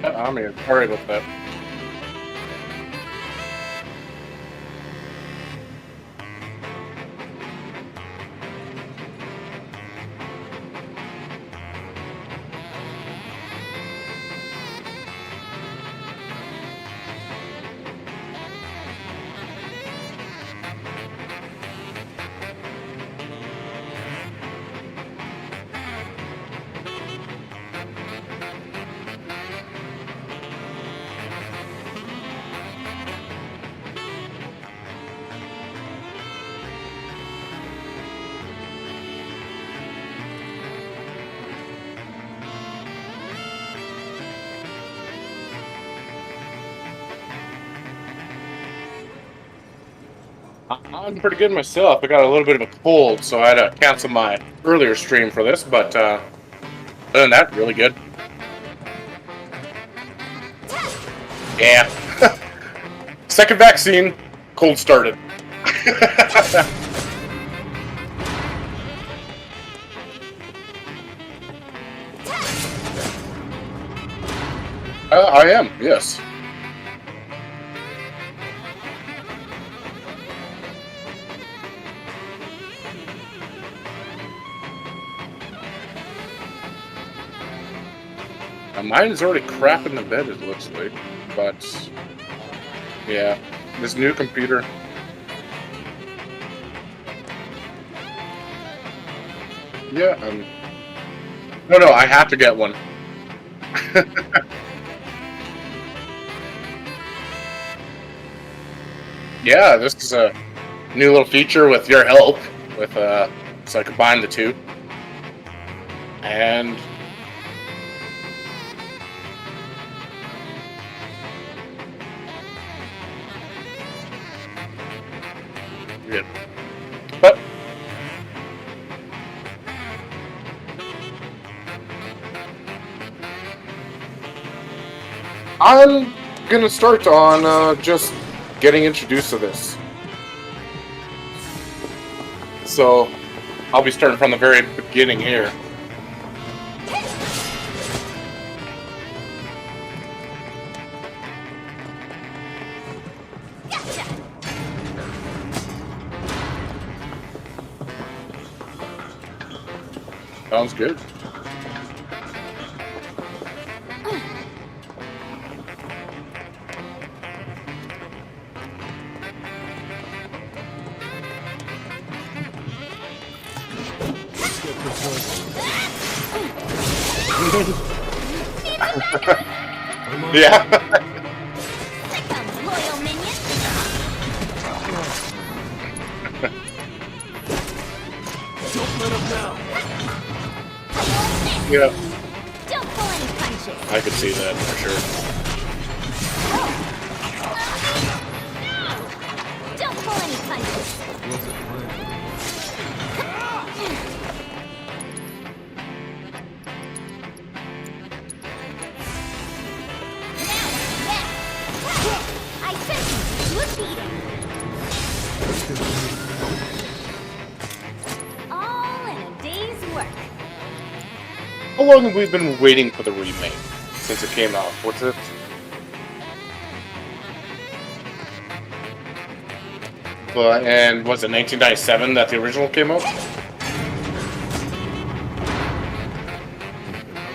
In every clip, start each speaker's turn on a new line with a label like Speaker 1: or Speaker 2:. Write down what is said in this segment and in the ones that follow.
Speaker 1: I'm here. Sorry about that. I'm pretty good myself. I got a little bit of a cold, so I had to cancel my earlier stream for this, but other than that, really good. Yeah. Second vaccine, cold started. I am, yes. Mine is already crap in the bed, it looks like. But, yeah, this new computer. Yeah, no, I have to get one. Yeah, this is a new little feature with your help, with so I combine the two. And good. But I'm gonna start on just getting introduced to this. So I'll be starting from the very beginning here. Sounds good. Yeah. Yeah.
Speaker 2: Don't pull any punches.
Speaker 1: I could see that for sure.
Speaker 2: Don't pull any punches. I sentence you to a beating. All in a day's work.
Speaker 1: How long have we been waiting for the remake since it came out? What's it? And was it 1997 that the original came out?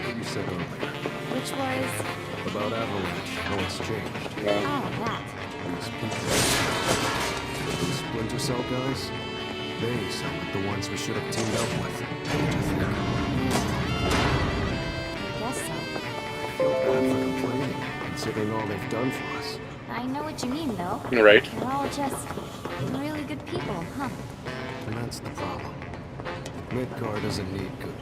Speaker 3: What you said earlier
Speaker 2: Which was...
Speaker 3: about Avalanche, how it's changed.
Speaker 1: No.
Speaker 2: Oh, that.
Speaker 3: These people, those Splinter Cell guys, they sound like the ones we should have teamed up with. Don't you think?
Speaker 2: I guess so.
Speaker 3: I feel bad for complaining, considering all they've done for us.
Speaker 2: I know what you mean, though.
Speaker 1: Right.
Speaker 2: They're all just really good people, huh?
Speaker 3: And that's the problem. Midgar doesn't need good.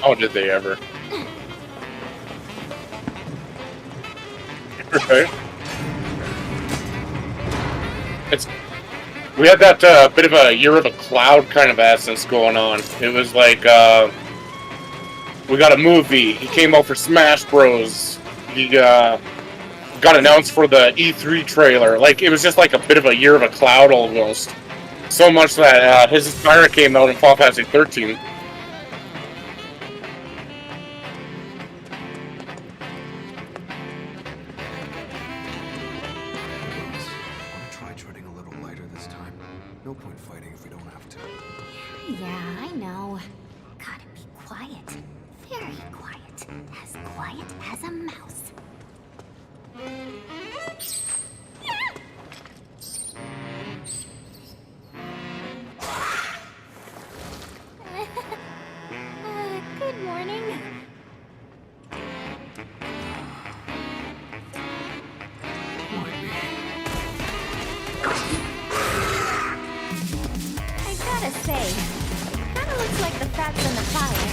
Speaker 1: Oh, did they ever? Right. We had that bit of a year of a cloud kind of essence going on. It was like we got a movie. He came out for Smash Bros. He got announced for the E3 trailer. Like it was just like a bit of a year of a cloud almost. So much that his Inspire came out in Final Fantasy 13.
Speaker 3: No point fighting if we don't have to.
Speaker 2: Yeah, I know. Gotta be quiet. Very quiet. As quiet as a mouse. Good morning. I gotta say, kinda looks like the fats in the fire.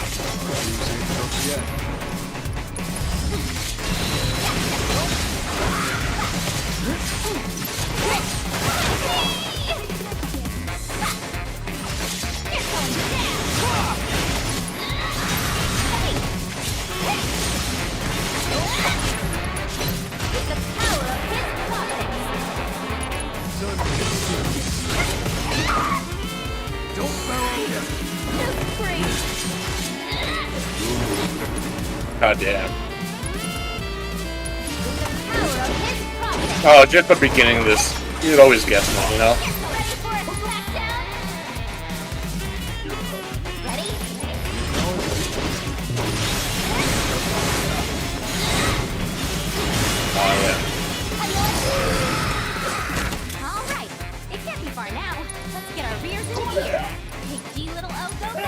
Speaker 2: The power of his
Speaker 3: Don't bow yet.
Speaker 1: God damn. Oh, just the beginning of this. You'd always guess that, you know? Oh, yeah.
Speaker 2: Alright, it can't be far now. Let's get our rears into gear. Hey, G little O, go, go,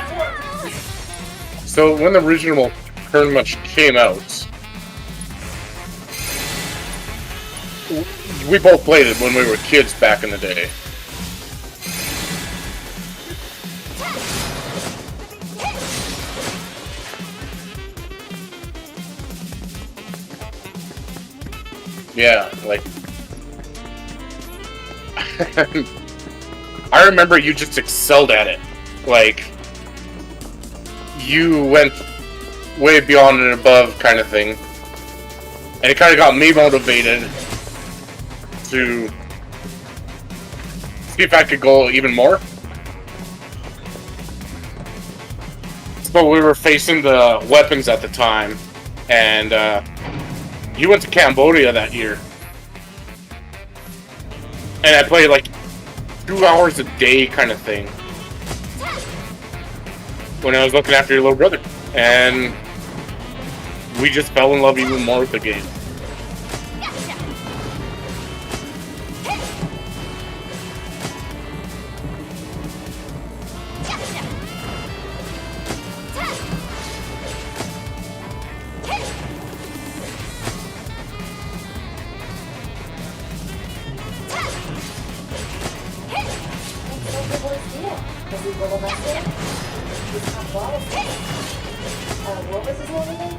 Speaker 2: go!
Speaker 1: So when the original pretty much came out, we both played it when we were kids back in the day. Yeah, like I remember you just excelled at it. Like you went way beyond and above kind of thing. And it kind of got me motivated to see if I could go even more. But we were facing the weapons at the time, and you went to Cambodia that year. And I played like 2 hours a day kind of thing when I was looking after your little brother. And we just fell in love even more with the game.
Speaker 4: What was his name again?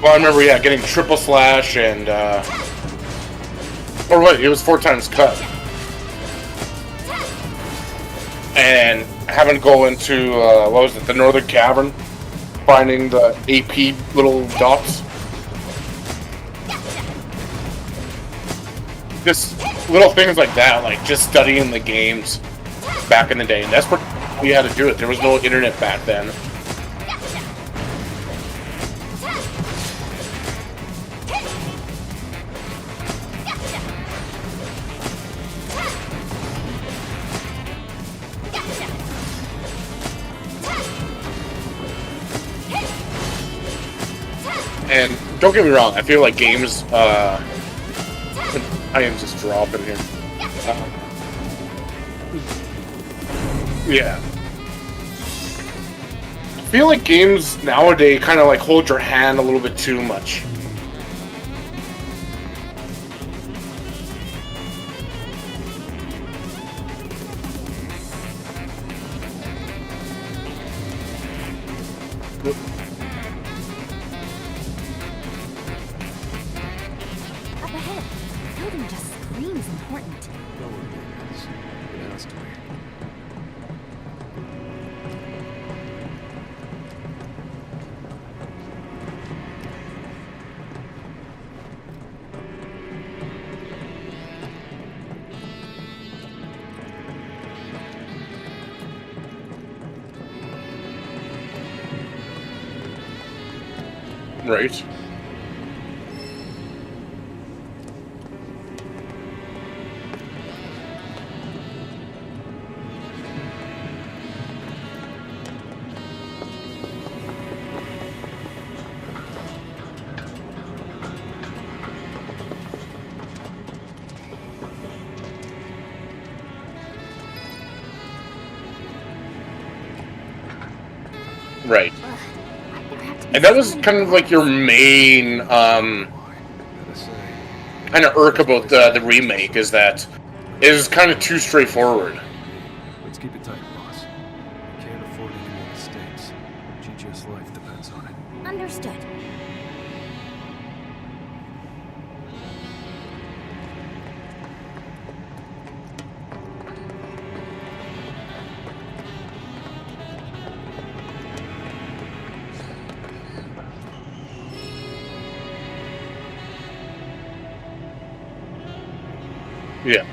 Speaker 1: Well, I remember, yeah, getting triple slash and, or what, it was 4 times cut. And having to go into, what was it, the Northern Cavern, finding the AP little dots. Just little things like that, like just studying the games back in the day. And that's what we had to do it. There was no internet back then. And don't get me wrong, I feel like games, I am just dropping here. Yeah. I feel like games nowadays kind of like hold your hand a little bit too much.
Speaker 2: Up ahead. The building just screams important.
Speaker 3: No one is. It has to be.
Speaker 1: Right. Right.
Speaker 2: There have to be
Speaker 1: And that was
Speaker 2: someone
Speaker 1: kind of like your main,
Speaker 3: Gotta say,
Speaker 1: kind of irk about the remake, is that it is kind of too straightforward.
Speaker 3: let's keep it tight, boss. Can't afford any more mistakes. GG's life depends on it.
Speaker 2: Understood.
Speaker 1: Yeah.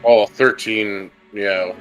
Speaker 1: Oh, 13, yeah.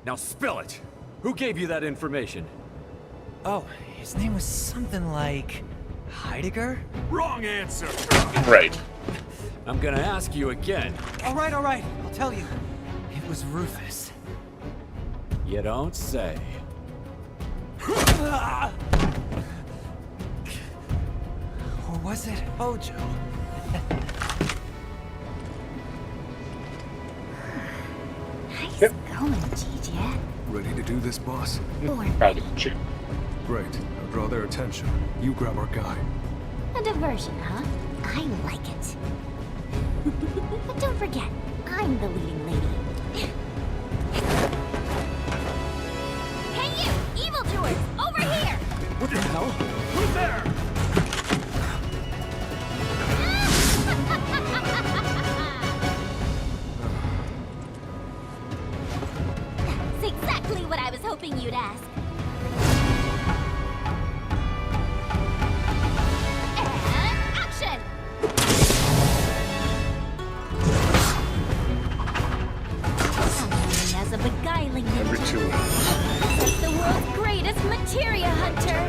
Speaker 5: Now spill it! Who gave you that information?
Speaker 6: Oh, his name was something like Heidegger?
Speaker 5: Wrong answer!
Speaker 1: Right.
Speaker 5: I'm gonna ask you again.
Speaker 6: All right, I'll tell you. It was Rufus.
Speaker 5: You don't say.
Speaker 6: Or was it Hojo?
Speaker 2: Nice
Speaker 1: Yep.
Speaker 2: going, GJ.
Speaker 3: Ready to do this, boss?
Speaker 1: Probably.
Speaker 3: Great. Now draw their attention. You grab our guy.
Speaker 2: A diversion, huh? I like it. But don't forget, I'm the leading lady. Hey you, evildoers! Over here!
Speaker 5: What the hell? Who's there?
Speaker 2: That's exactly what I was hoping you'd ask. And action! Coming as a beguiling
Speaker 1: Number
Speaker 2: ninja.
Speaker 1: 2.
Speaker 2: As the world's greatest materia hunter.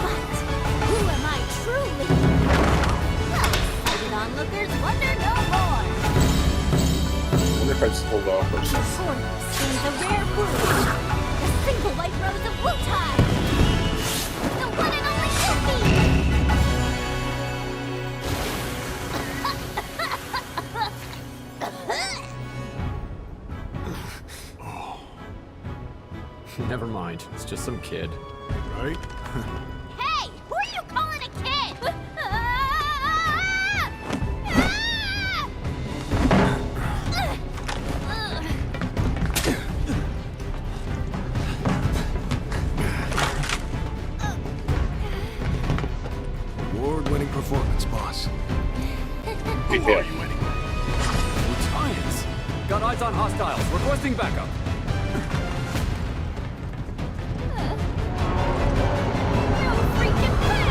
Speaker 2: But who am I truly? Well, sighted onlookers wonder no more.
Speaker 1: I wonder if I just hold off or something.
Speaker 2: Before you stands a rare brew, the single white rose of Wutai. The one and only Yuffie.
Speaker 5: Never mind. It's just some kid.
Speaker 3: Right?
Speaker 2: Hey, who are you calling a kid?
Speaker 3: performance, boss.
Speaker 5: Who are you anyway? Lieutenants! Got eyes on hostiles. Requesting backup.
Speaker 2: No freaking way!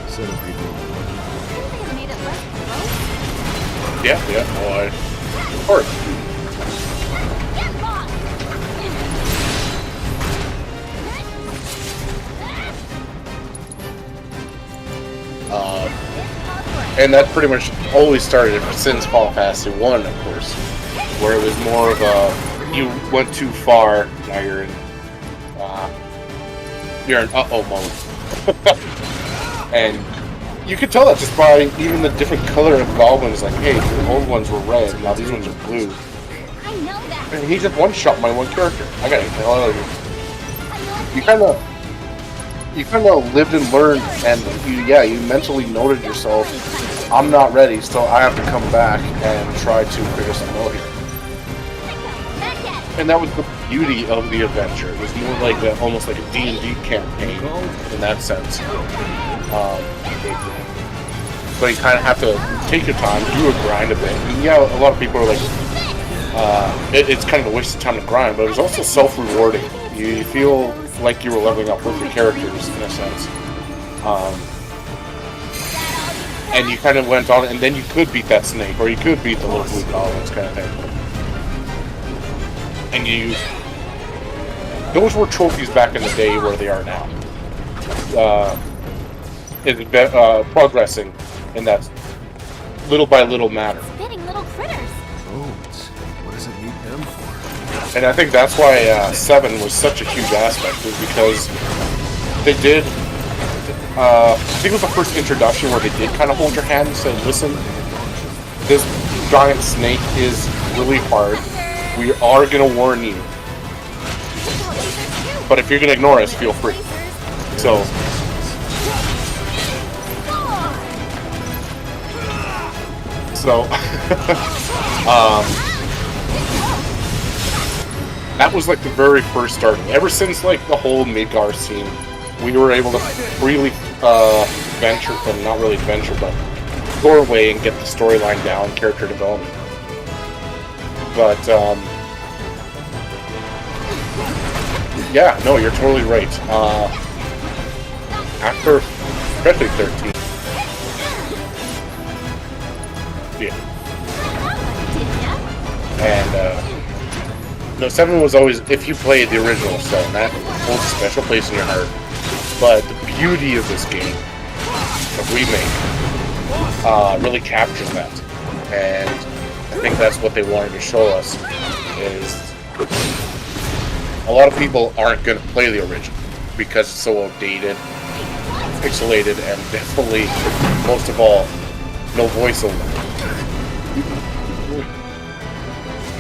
Speaker 3: Set of people.
Speaker 2: Couldn't they have made it less gross?
Speaker 1: Yeah, well, of course.
Speaker 2: Get lost!
Speaker 1: And that pretty much always started since Final Fantasy 1, of course, where it was more of a, you went too far, now you're in uh-oh mode. And you could tell that just by even the different color of goblins, like, hey, the old ones were red, now these ones are blue.
Speaker 2: I know that.
Speaker 1: And he just one-shot my one character. I gotta get the hell out of here. You kind of lived and learned, and you mentally noted yourself, I'm not ready, so I have to come back and try to figure something out here. And that was the beauty of the adventure. It was more like almost like a D&D campaign in that sense. But you kind of have to take your time, do a grind a bit. And yeah, a lot of people are like, it's kind of a waste of time to grind, but it was also self-rewarding. You feel like you were leveling up with your characters in a sense. And you kind of went on, and then you could beat that snake, or you could beat the little blue goblins kind of thing. And those were trophies back in the day where they are now. Progressing in that little by little manner.
Speaker 2: Spitting little critters.
Speaker 3: Drones. What does it need them for?
Speaker 1: And I think that's why 7 was such a huge aspect, is because they did, I think it was the first introduction where they did kind of hold your hand and say, listen, this giant snake is really hard. We are going to warn you. But if you're going to ignore us, feel free. So, that was like the very first start. Ever since like the whole Midgar scene, we were able to freely venture, well, not really venture, but go away and get the storyline down, character development. But yeah, no, you're totally right. After, especially 13. Yeah. And, no, 7 was always, if you played the original 7, that holds a special place in your heart. But the beauty of this game, the remake, really captures that. And I think that's what they wanted to show us, is a lot of people aren't going to play the original because it's so outdated, pixelated, and definitely, most of all, no voiceover.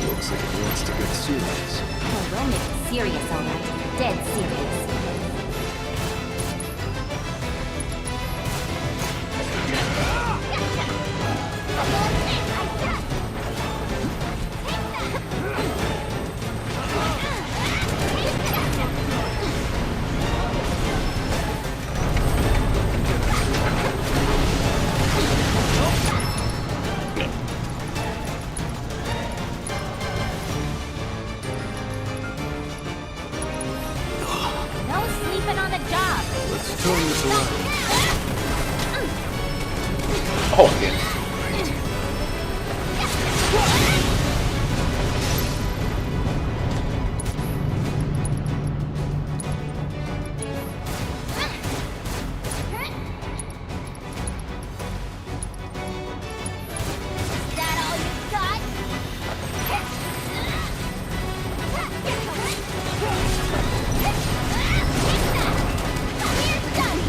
Speaker 3: Looks like it wants to get serious.
Speaker 2: Oh, we'll make it serious, alright. Dead serious. No sleeping on the job.
Speaker 3: Let's turn this around.
Speaker 1: Oh, yeah.
Speaker 2: Is that all you got? Here's done.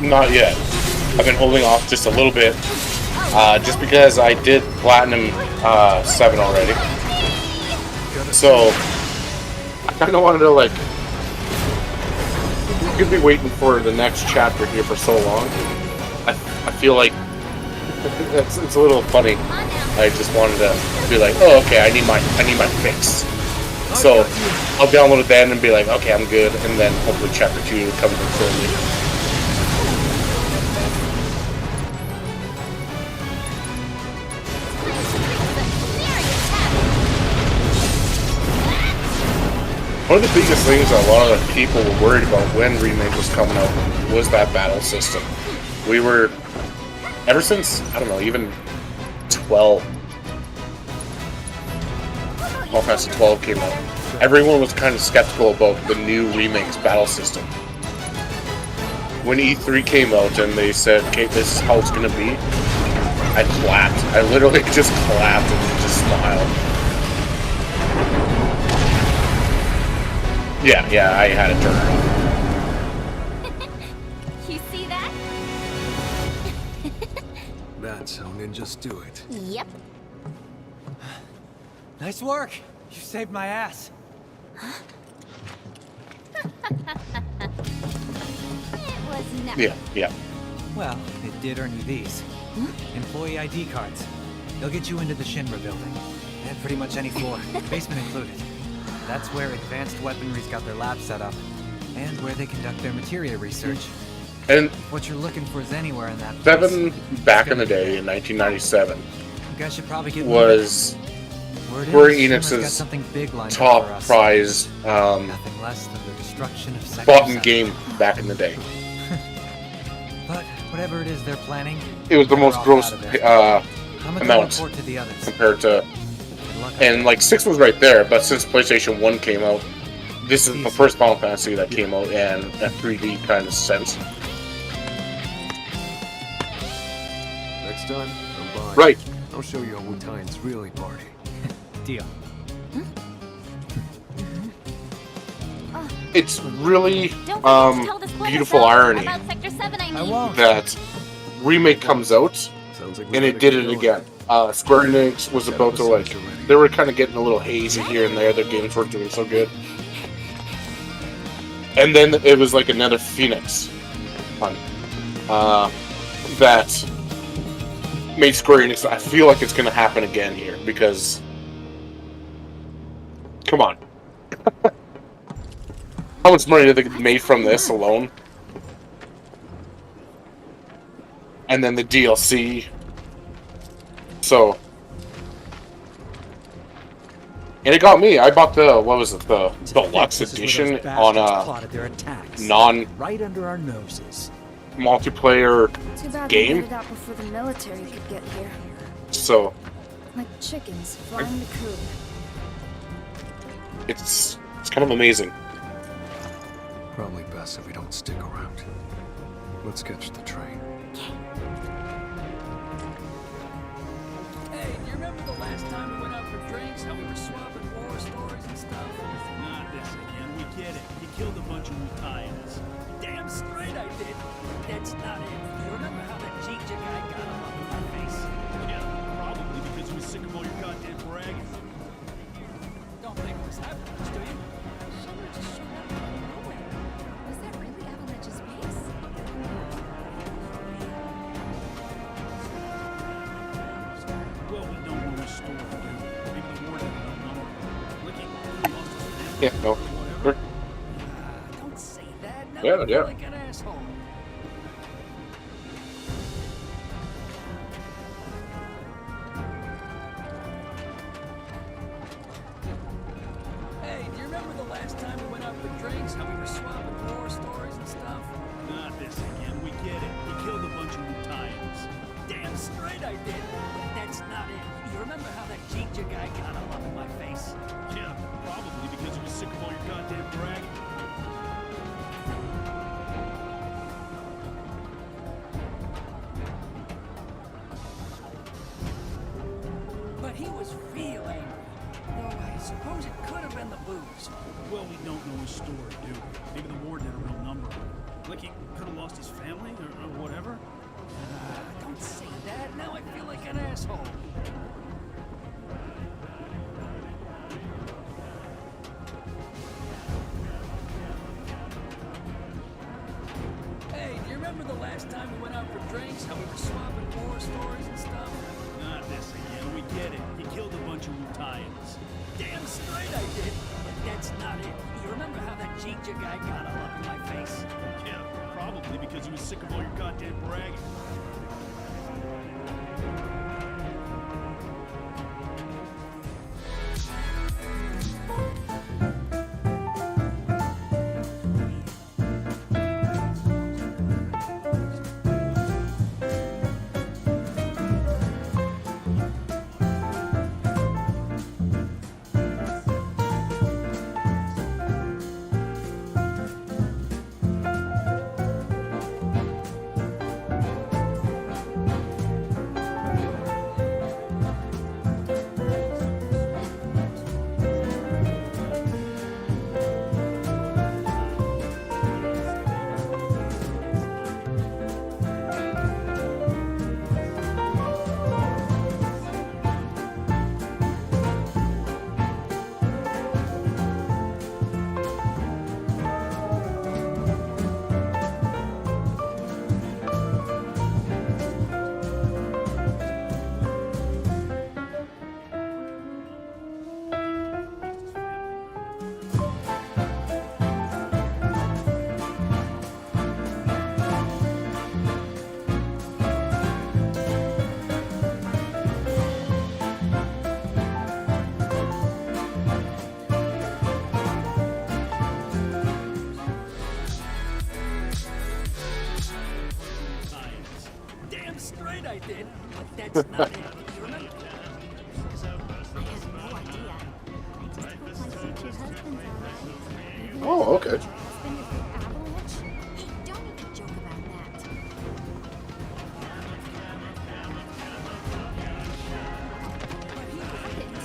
Speaker 1: Not yet. I've been holding off just a little bit, just because I did Platinum 7 already. So, I kind of wanted to, like, you could be waiting for the next chapter here for so long. I feel like it's a little funny. I just wanted to be like, oh, okay, I need my fix. So, I'll download it then and be like, okay, I'm good, and then hopefully chapter 2 comes in shortly. One of the biggest things that a lot of people were worried about when Remake was coming out was that battle system. We were, ever since, I don't know, even 12, Final Fantasy 12 came out, everyone was kind of skeptical about the new Remake's battle system. When E3 came out and they said, okay, this is how it's going to be, I clapped. I literally just clapped and just smiled. Yeah, I had to turn it off.
Speaker 2: You see that?
Speaker 3: That's how ninjas do it.
Speaker 2: Yep.
Speaker 6: Nice work. You saved my ass.
Speaker 2: It was never.
Speaker 1: Yeah.
Speaker 6: Well, it did earn you these. Employee ID cards. They'll get you into the Shinra building. And pretty much any floor, basement included. That's where advanced weaponry's got their lab set up. And where they conduct their materia research.
Speaker 1: And
Speaker 6: What you're looking for is anywhere in that place.
Speaker 1: 7, back in the day, in 1997,
Speaker 6: You guys should probably get
Speaker 1: was
Speaker 6: Word
Speaker 1: Square
Speaker 6: is, Shinra's got
Speaker 1: Enix's
Speaker 6: something big lined up
Speaker 1: top
Speaker 6: for us.
Speaker 1: prize
Speaker 6: Nothing less than the destruction of Sector
Speaker 1: bought-in
Speaker 6: 7.
Speaker 1: game back in the day.
Speaker 6: But whatever it is they're planning,
Speaker 1: It was the
Speaker 6: we're
Speaker 1: most
Speaker 6: off
Speaker 1: gross
Speaker 6: out of it. I'm gonna
Speaker 1: amount
Speaker 6: report to the others.
Speaker 1: compared to,
Speaker 6: Good luck.
Speaker 1: and like 6 was right there, but since PlayStation 1 came out, this is the first Final Fantasy that came out in a 3D kind of sense.
Speaker 3: Next time, I'm by.
Speaker 1: Right.
Speaker 3: I'll show you how Wu-Tang's really party.
Speaker 6: Deal.
Speaker 1: It's really
Speaker 2: Don't forget to tell the Splinter
Speaker 1: beautiful
Speaker 2: Cell
Speaker 1: irony
Speaker 2: about Sector 7, I
Speaker 6: I
Speaker 2: mean.
Speaker 6: won't.
Speaker 1: that Remake comes out
Speaker 3: Sounds like we
Speaker 1: and it
Speaker 3: gotta
Speaker 1: did
Speaker 3: get
Speaker 1: it
Speaker 3: going.
Speaker 1: again. Square Enix was about to, like, they were kind of getting a little hazy here and there. Their games weren't doing so good. And then it was like another Phoenix pun that made Square Enix. I feel like it's going to happen again here because, come on, how much money did they made from this alone? And then the DLC. So, and it got me. I bought the, what was it, the deluxe edition on a
Speaker 7: right under our noses.
Speaker 1: non-multiplayer
Speaker 4: Too bad
Speaker 1: game?
Speaker 4: we made it out before the military could get here.
Speaker 1: So
Speaker 4: Like chickens flying the coop.
Speaker 1: it's kind of amazing.
Speaker 3: Probably best if we don't stick around. Let's catch the train.
Speaker 5: Hey, do you remember the last time we went out for drinks? How we were swapping war stories and stuff? Not this again. We get it. You killed a bunch of Mutaians. Damn straight I did. That's not it. You remember how that Jinja guy got all up in my face? Yeah, probably because he was sick of all your goddamn bragging. Don't think it was that much, do you?
Speaker 8: Shinra just showed up out of nowhere. Was that really Avalanche's base?
Speaker 5: Well, we don't want to restore again. Maybe the war didn't know. Looking,
Speaker 1: Yeah, no. Sure.
Speaker 5: don't say that. Now
Speaker 1: Yeah,
Speaker 5: I feel
Speaker 1: yeah.
Speaker 5: like an asshole. Hey, do you remember the last time we went out for drinks? How we were swapping war stories and stuff? Not this again. We get it. You killed a bunch of Mutaians. Damn straight I did. That's not it. You remember how that Jinja guy got all up in my face? Yeah, probably because he was sick of all your goddamn bragging. But he was feeling. Though I suppose it could have been the booze.
Speaker 9: Well, we don't know his story, do we? Maybe the war did a real number on him. Like he could have lost his family or whatever.
Speaker 5: Don't say that. Now I feel like an asshole. Hey, do you remember the last time we went out for drinks? How we were swapping war stories and stuff?
Speaker 9: Not this again. We get it. He killed a bunch of Wutayans.
Speaker 5: Damn straight I did. But that's not it. You remember how that Jinja guy got all up in my face?
Speaker 9: Yeah, probably because he was sick of all your goddamn bragging.
Speaker 5: Straight I did, but that's not it. You remember?
Speaker 2: I have no idea. I just hope my future husband's alright.
Speaker 1: Oh, okay.
Speaker 2: Husband is an avalanche? Hey, don't even joke about that. But he didn't.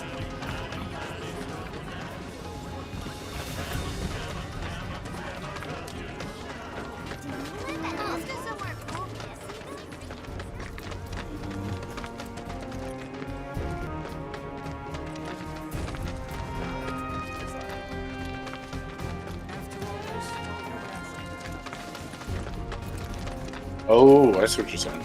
Speaker 2: Let's go somewhere cool.
Speaker 1: Oh, I see what you're saying.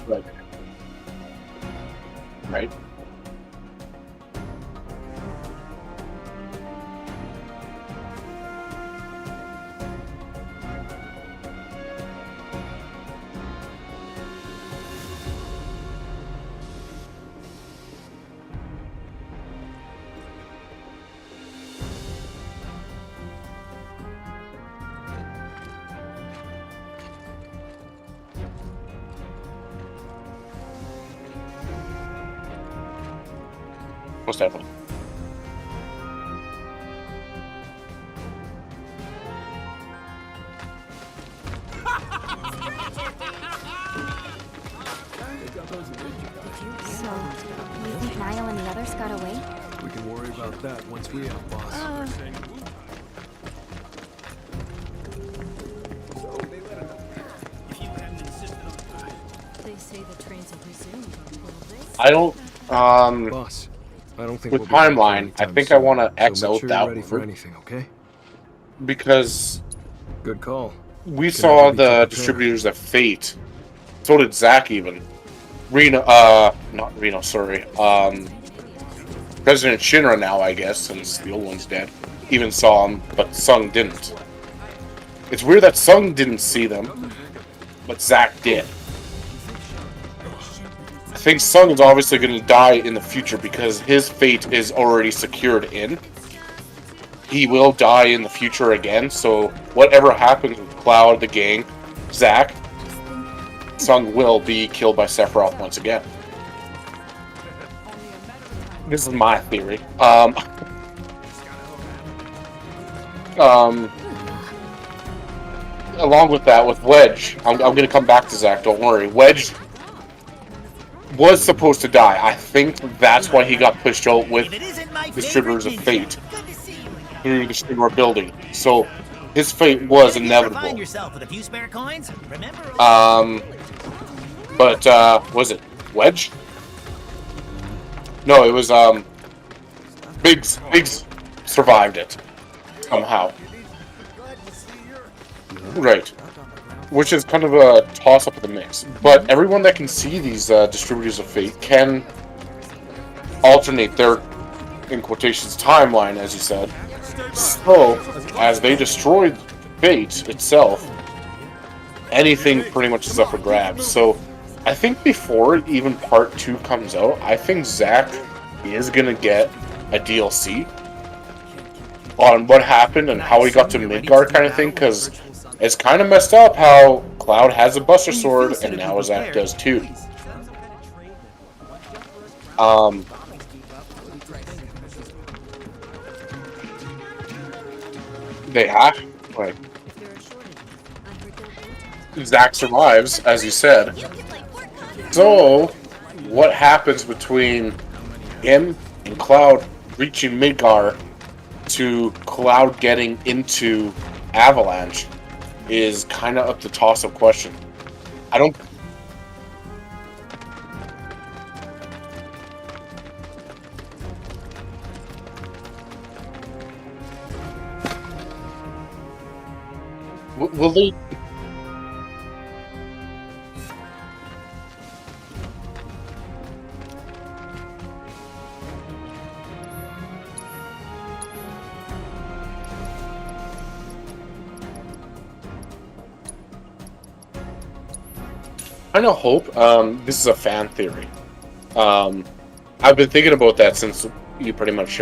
Speaker 1: Right. Right. Most definitely.
Speaker 2: So, you think Niall and the others got away?
Speaker 3: We can worry about that once we have boss.
Speaker 8: They say the trains have resumed. Will they?
Speaker 1: I don't.
Speaker 3: Boss, I don't think
Speaker 1: With
Speaker 3: we'll be back
Speaker 1: timeline,
Speaker 3: anytime
Speaker 1: I think
Speaker 3: soon,
Speaker 1: I want to X
Speaker 3: so make
Speaker 1: out
Speaker 3: sure
Speaker 1: that
Speaker 3: you're ready for
Speaker 1: one
Speaker 3: anything, okay?
Speaker 1: because
Speaker 3: Good call.
Speaker 1: we
Speaker 3: Can
Speaker 1: saw
Speaker 3: everybody
Speaker 1: the
Speaker 3: prepare?
Speaker 1: distributors of Fate. So did Zach even. Reno, not Reno, sorry. President Shinra now, I guess, since the old one's dead, even saw him, but Sung didn't. It's weird that Sung didn't see them, but Zach did. I think Sung is obviously going to die in the future because his fate is already secured in. He will die in the future again, so whatever happens with Cloud, the gang, Zach, Sung will be killed by Sephiroth once again. This is my theory. Along with that, with Wedge, I'm gonna come back to Zach. Don't worry. Wedge was supposed to die. I think that's why he got pushed out with the Shivers of Fate through the Shinra building. So his fate was inevitable. But was it Wedge? No, it was Biggs. Biggs survived it somehow. Right. Which is kind of a toss-up of the mix. But everyone that can see these distributors of fate can alternate their, in quotations, timeline, as you said. So, as they destroyed fate itself, anything pretty much is up for grabs. So, I think before even part 2 comes out, I think Zach is going to get a DLC on what happened and how he got to Midgar kind of thing, because it's kind of messed up how Cloud has a Buster Sword and now Zach does too. They have, like, Zach survives, as you said. So, what happens between him and Cloud reaching Midgar to Cloud getting into Avalanche is kind of up to toss-up question. I don't... Will they... I kind of hope, this is a fan theory. I've been thinking about that since you pretty much,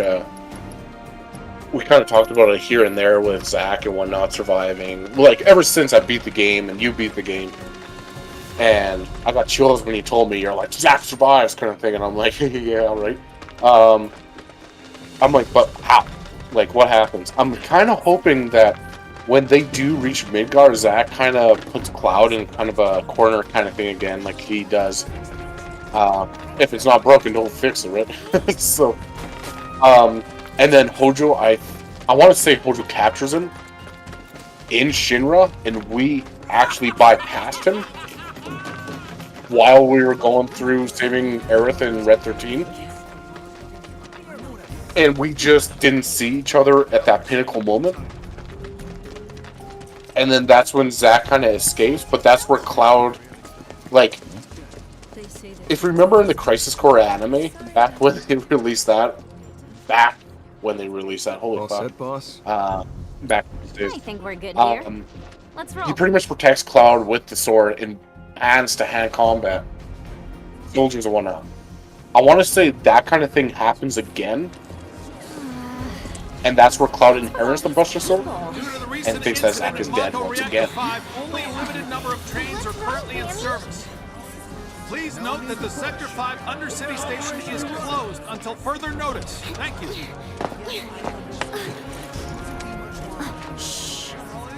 Speaker 1: we kind of talked about it here and there with Zach and whatnot surviving. Like, ever since I beat the game and you beat the game. And I got chills when you told me, you're like, Zach survives kind of thing. And I'm like, yeah, all right. I'm like, but how? Like, what happens? I'm kind of hoping that when they do reach Midgar, Zach kind of puts Cloud in kind of a corner kind of thing again, like he does. If it's not broken, don't fix it, right? So, and then Hojo, I want to say Hojo captures him in Shinra, and we actually bypassed him while we were going through saving Aerith and Red 13. And we just didn't see each other at that pinnacle moment. And then that's when Zach kind of escapes, but that's where Cloud, like, if you remember in the Crisis Core anime, back when they released that, holy fuck.
Speaker 3: Set, boss?
Speaker 1: Back in these days.
Speaker 2: I think we're good here. Let's roll.
Speaker 1: He pretty much protects Cloud with the sword in hands-to-hand combat. Soldiers and whatnot. I want to say that kind of thing happens again. And that's where Cloud inherits the Buster Sword and thinks that Zack is dead once again.
Speaker 9: Only a limited number of trains are currently in service. Please note that the Sector 5 Undercity Station is closed until further notice. Thank you.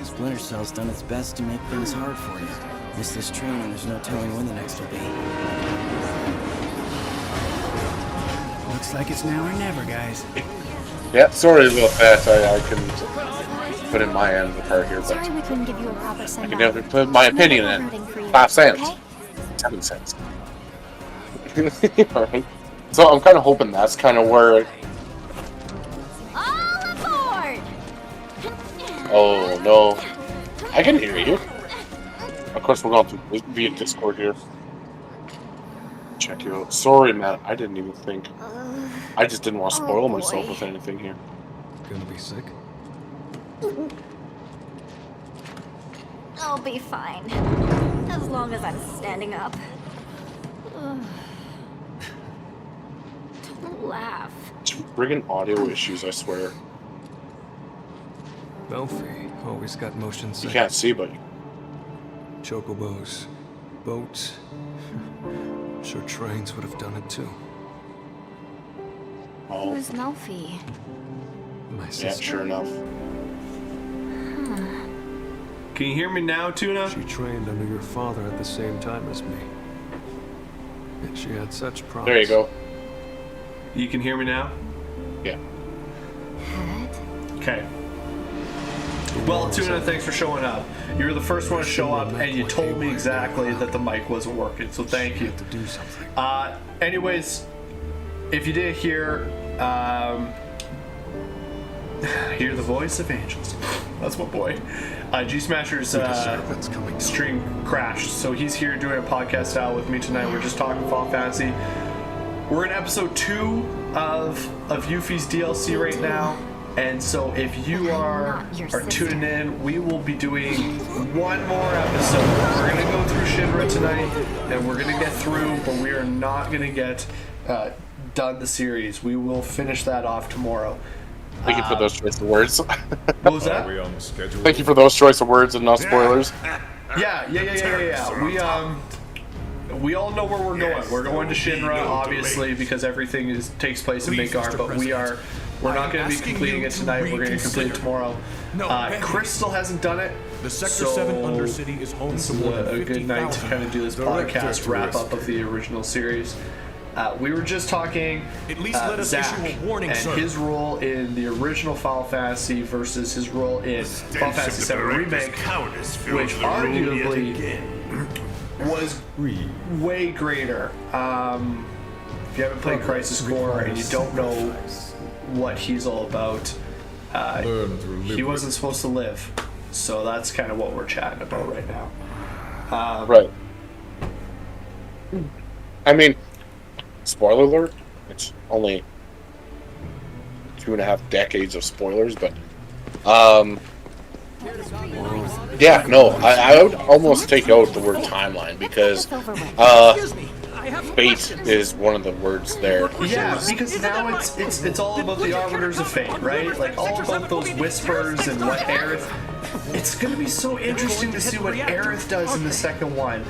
Speaker 10: Splinter Cell's done its best to make things hard for you. Miss this train and there's no telling when the next will be.
Speaker 5: Looks like it's now or never, guys.
Speaker 1: Yeah, sorry about that. I couldn't put in my end of the part here, but
Speaker 2: Sorry we couldn't give you a proper send-off.
Speaker 1: I can never put my opinion in. 5 cents. Okay? 7 cents. Alright. So I'm kind of hoping that's kind of where...
Speaker 2: All aboard!
Speaker 1: Oh, no. I can hear you. Of course, we're going to be in Discord here. Check you out. Sorry, Matt. I didn't even think. I just didn't want to spoil myself with anything here.
Speaker 3: Gonna be sick?
Speaker 2: I'll be fine. As long as I'm standing up. Don't laugh.
Speaker 1: It's friggin' audio issues, I swear.
Speaker 3: Melfi always got motion
Speaker 1: You
Speaker 3: sick.
Speaker 1: can't see, but...
Speaker 3: Chocobos, boats. Sure trains would have done it too.
Speaker 1: Oh,
Speaker 2: Who's Melfi?
Speaker 3: My
Speaker 1: yeah,
Speaker 3: sister.
Speaker 1: sure enough.
Speaker 11: Can you hear me now, Tuna?
Speaker 3: She trained under your father at the same time as me. And she had such promise.
Speaker 1: There you go.
Speaker 11: You can hear me now?
Speaker 1: Yeah.
Speaker 11: Okay. Well, Tuna, thanks for showing up. You were the first one to show up, and you told me exactly that the mic wasn't working, so thank you. Anyways, if you didn't hear, hear the voice of angels. That's my boy. TheGsmasher's stream crashed, so he's here doing a podcast style with me tonight. We're just talking Final Fantasy. We're in episode 2 of Yuffie's DLC right now. And so if you are tuning in, we will be doing one more episode. We're going to go through Shinra tonight, and we're going to get through, but we are not going to get done the series. We will finish that off tomorrow.
Speaker 1: Thank you for those choice of words.
Speaker 11: What was that?
Speaker 1: Thank you for those choice of words and no spoilers.
Speaker 11: Yeah. We all know where we're going. We're going to Shinra, obviously, because everything takes place in Midgar, but we're not going to be completing it tonight. We're going to complete it tomorrow. Chris still hasn't done it.
Speaker 3: The Sector 7 Undercity is home to
Speaker 11: a good night to kind of do this podcast wrap up of the original series. We were just talking Zach and his role in the original Final Fantasy versus his role in Final Fantasy VII Remake, which arguably was way greater. If you haven't played Crisis Core and you don't know what he's all about, he wasn't supposed to live. So that's kind of what we're chatting about right now.
Speaker 1: Right. I mean, spoiler alert, it's only 2.5 decades of spoilers, but yeah, no, I would almost take out the word timeline because fate is one of the words there.
Speaker 11: Yeah, because now it's all about the arbiters of fate, right? Like all about those whispers and what Aerith. It's gonna be so interesting to see what Aerith does in the second one.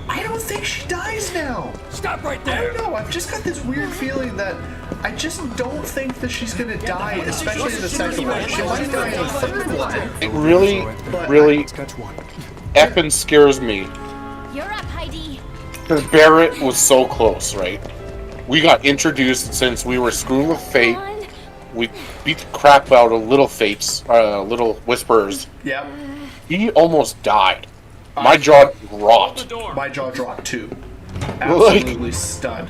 Speaker 11: I don't think she dies now.
Speaker 5: Stop right there.
Speaker 11: I don't know. I've just got this weird feeling that I just don't think that she's gonna die, especially in the second one. She might die in the third one.
Speaker 1: It really effing scares me.
Speaker 2: You're up, Heidi.
Speaker 1: Barrett was so close, right? We got introduced since we were screwing with fate. We beat the crap out of little fates, little whisperers.
Speaker 11: Yep.
Speaker 1: He almost died. My jaw dropped.
Speaker 11: My jaw dropped too. Absolutely stunned.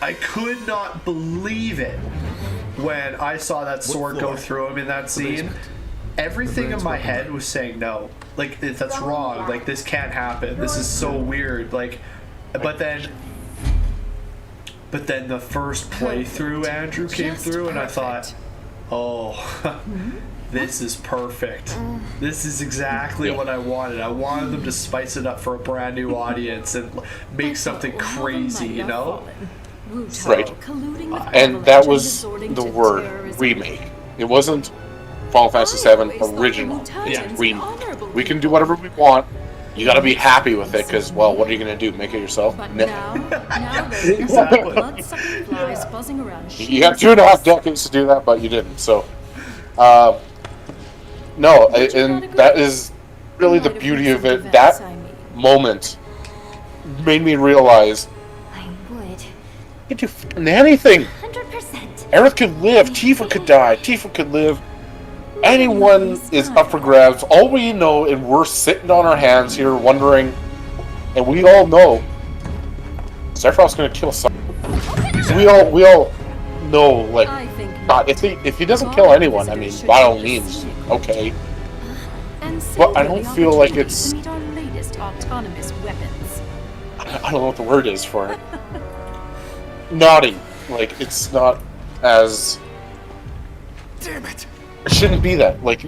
Speaker 11: I could not believe it when I saw that sword go through him in that scene. Everything in my head was saying no. Like, that's wrong. Like, this can't happen. This is so weird. Like, but then the first playthrough Andrew came through, and I thought, oh, this is perfect. This is exactly what I wanted. I wanted them to spice it up for a brand new audience and make something crazy, you know?
Speaker 1: Right. And that was the word remake. It wasn't Final Fantasy VII original. Yeah, remake. We can do whatever we want. You gotta be happy with it, because, well, what are you gonna do? Make it yourself? No.
Speaker 11: Exactly.
Speaker 1: You got 2.5 decades to do that, but you didn't. So, no, and that is really the beauty of it. That moment made me realize you can do fucking anything.
Speaker 2: 100%.
Speaker 1: Aerith could live. Tifa could die. Tifa could live. Anyone is up for grabs. All we know, and we're sitting on our hands here wondering, and we all know Sephiroth's gonna kill someone. We all know, like, God, if he doesn't kill anyone, I mean, by all means, okay. But I don't feel like it's. I don't know what the word is for it. Naughty. Like, it's not as.
Speaker 3: Damn it!
Speaker 1: It shouldn't be that. Like,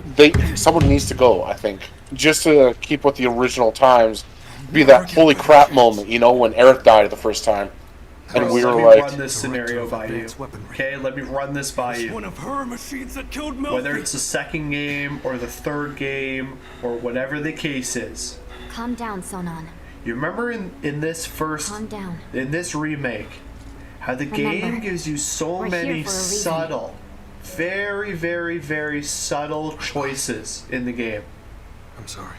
Speaker 1: someone needs to go, I think. Just to keep with the original times. Be that holy crap moment, you know, when Aerith died the first time. And we were like...
Speaker 11: Let me run this scenario by you. Okay, let me run this by you.
Speaker 5: One of her machines that killed Melfi.
Speaker 11: Whether it's the second game, or the third game, or whatever the case is.
Speaker 2: Calm down, Sonon.
Speaker 11: You remember in this first...
Speaker 2: Calm down.
Speaker 11: In this remake, how the game gives you so many subtle... Very, very, very subtle choices in the game.
Speaker 3: I'm sorry.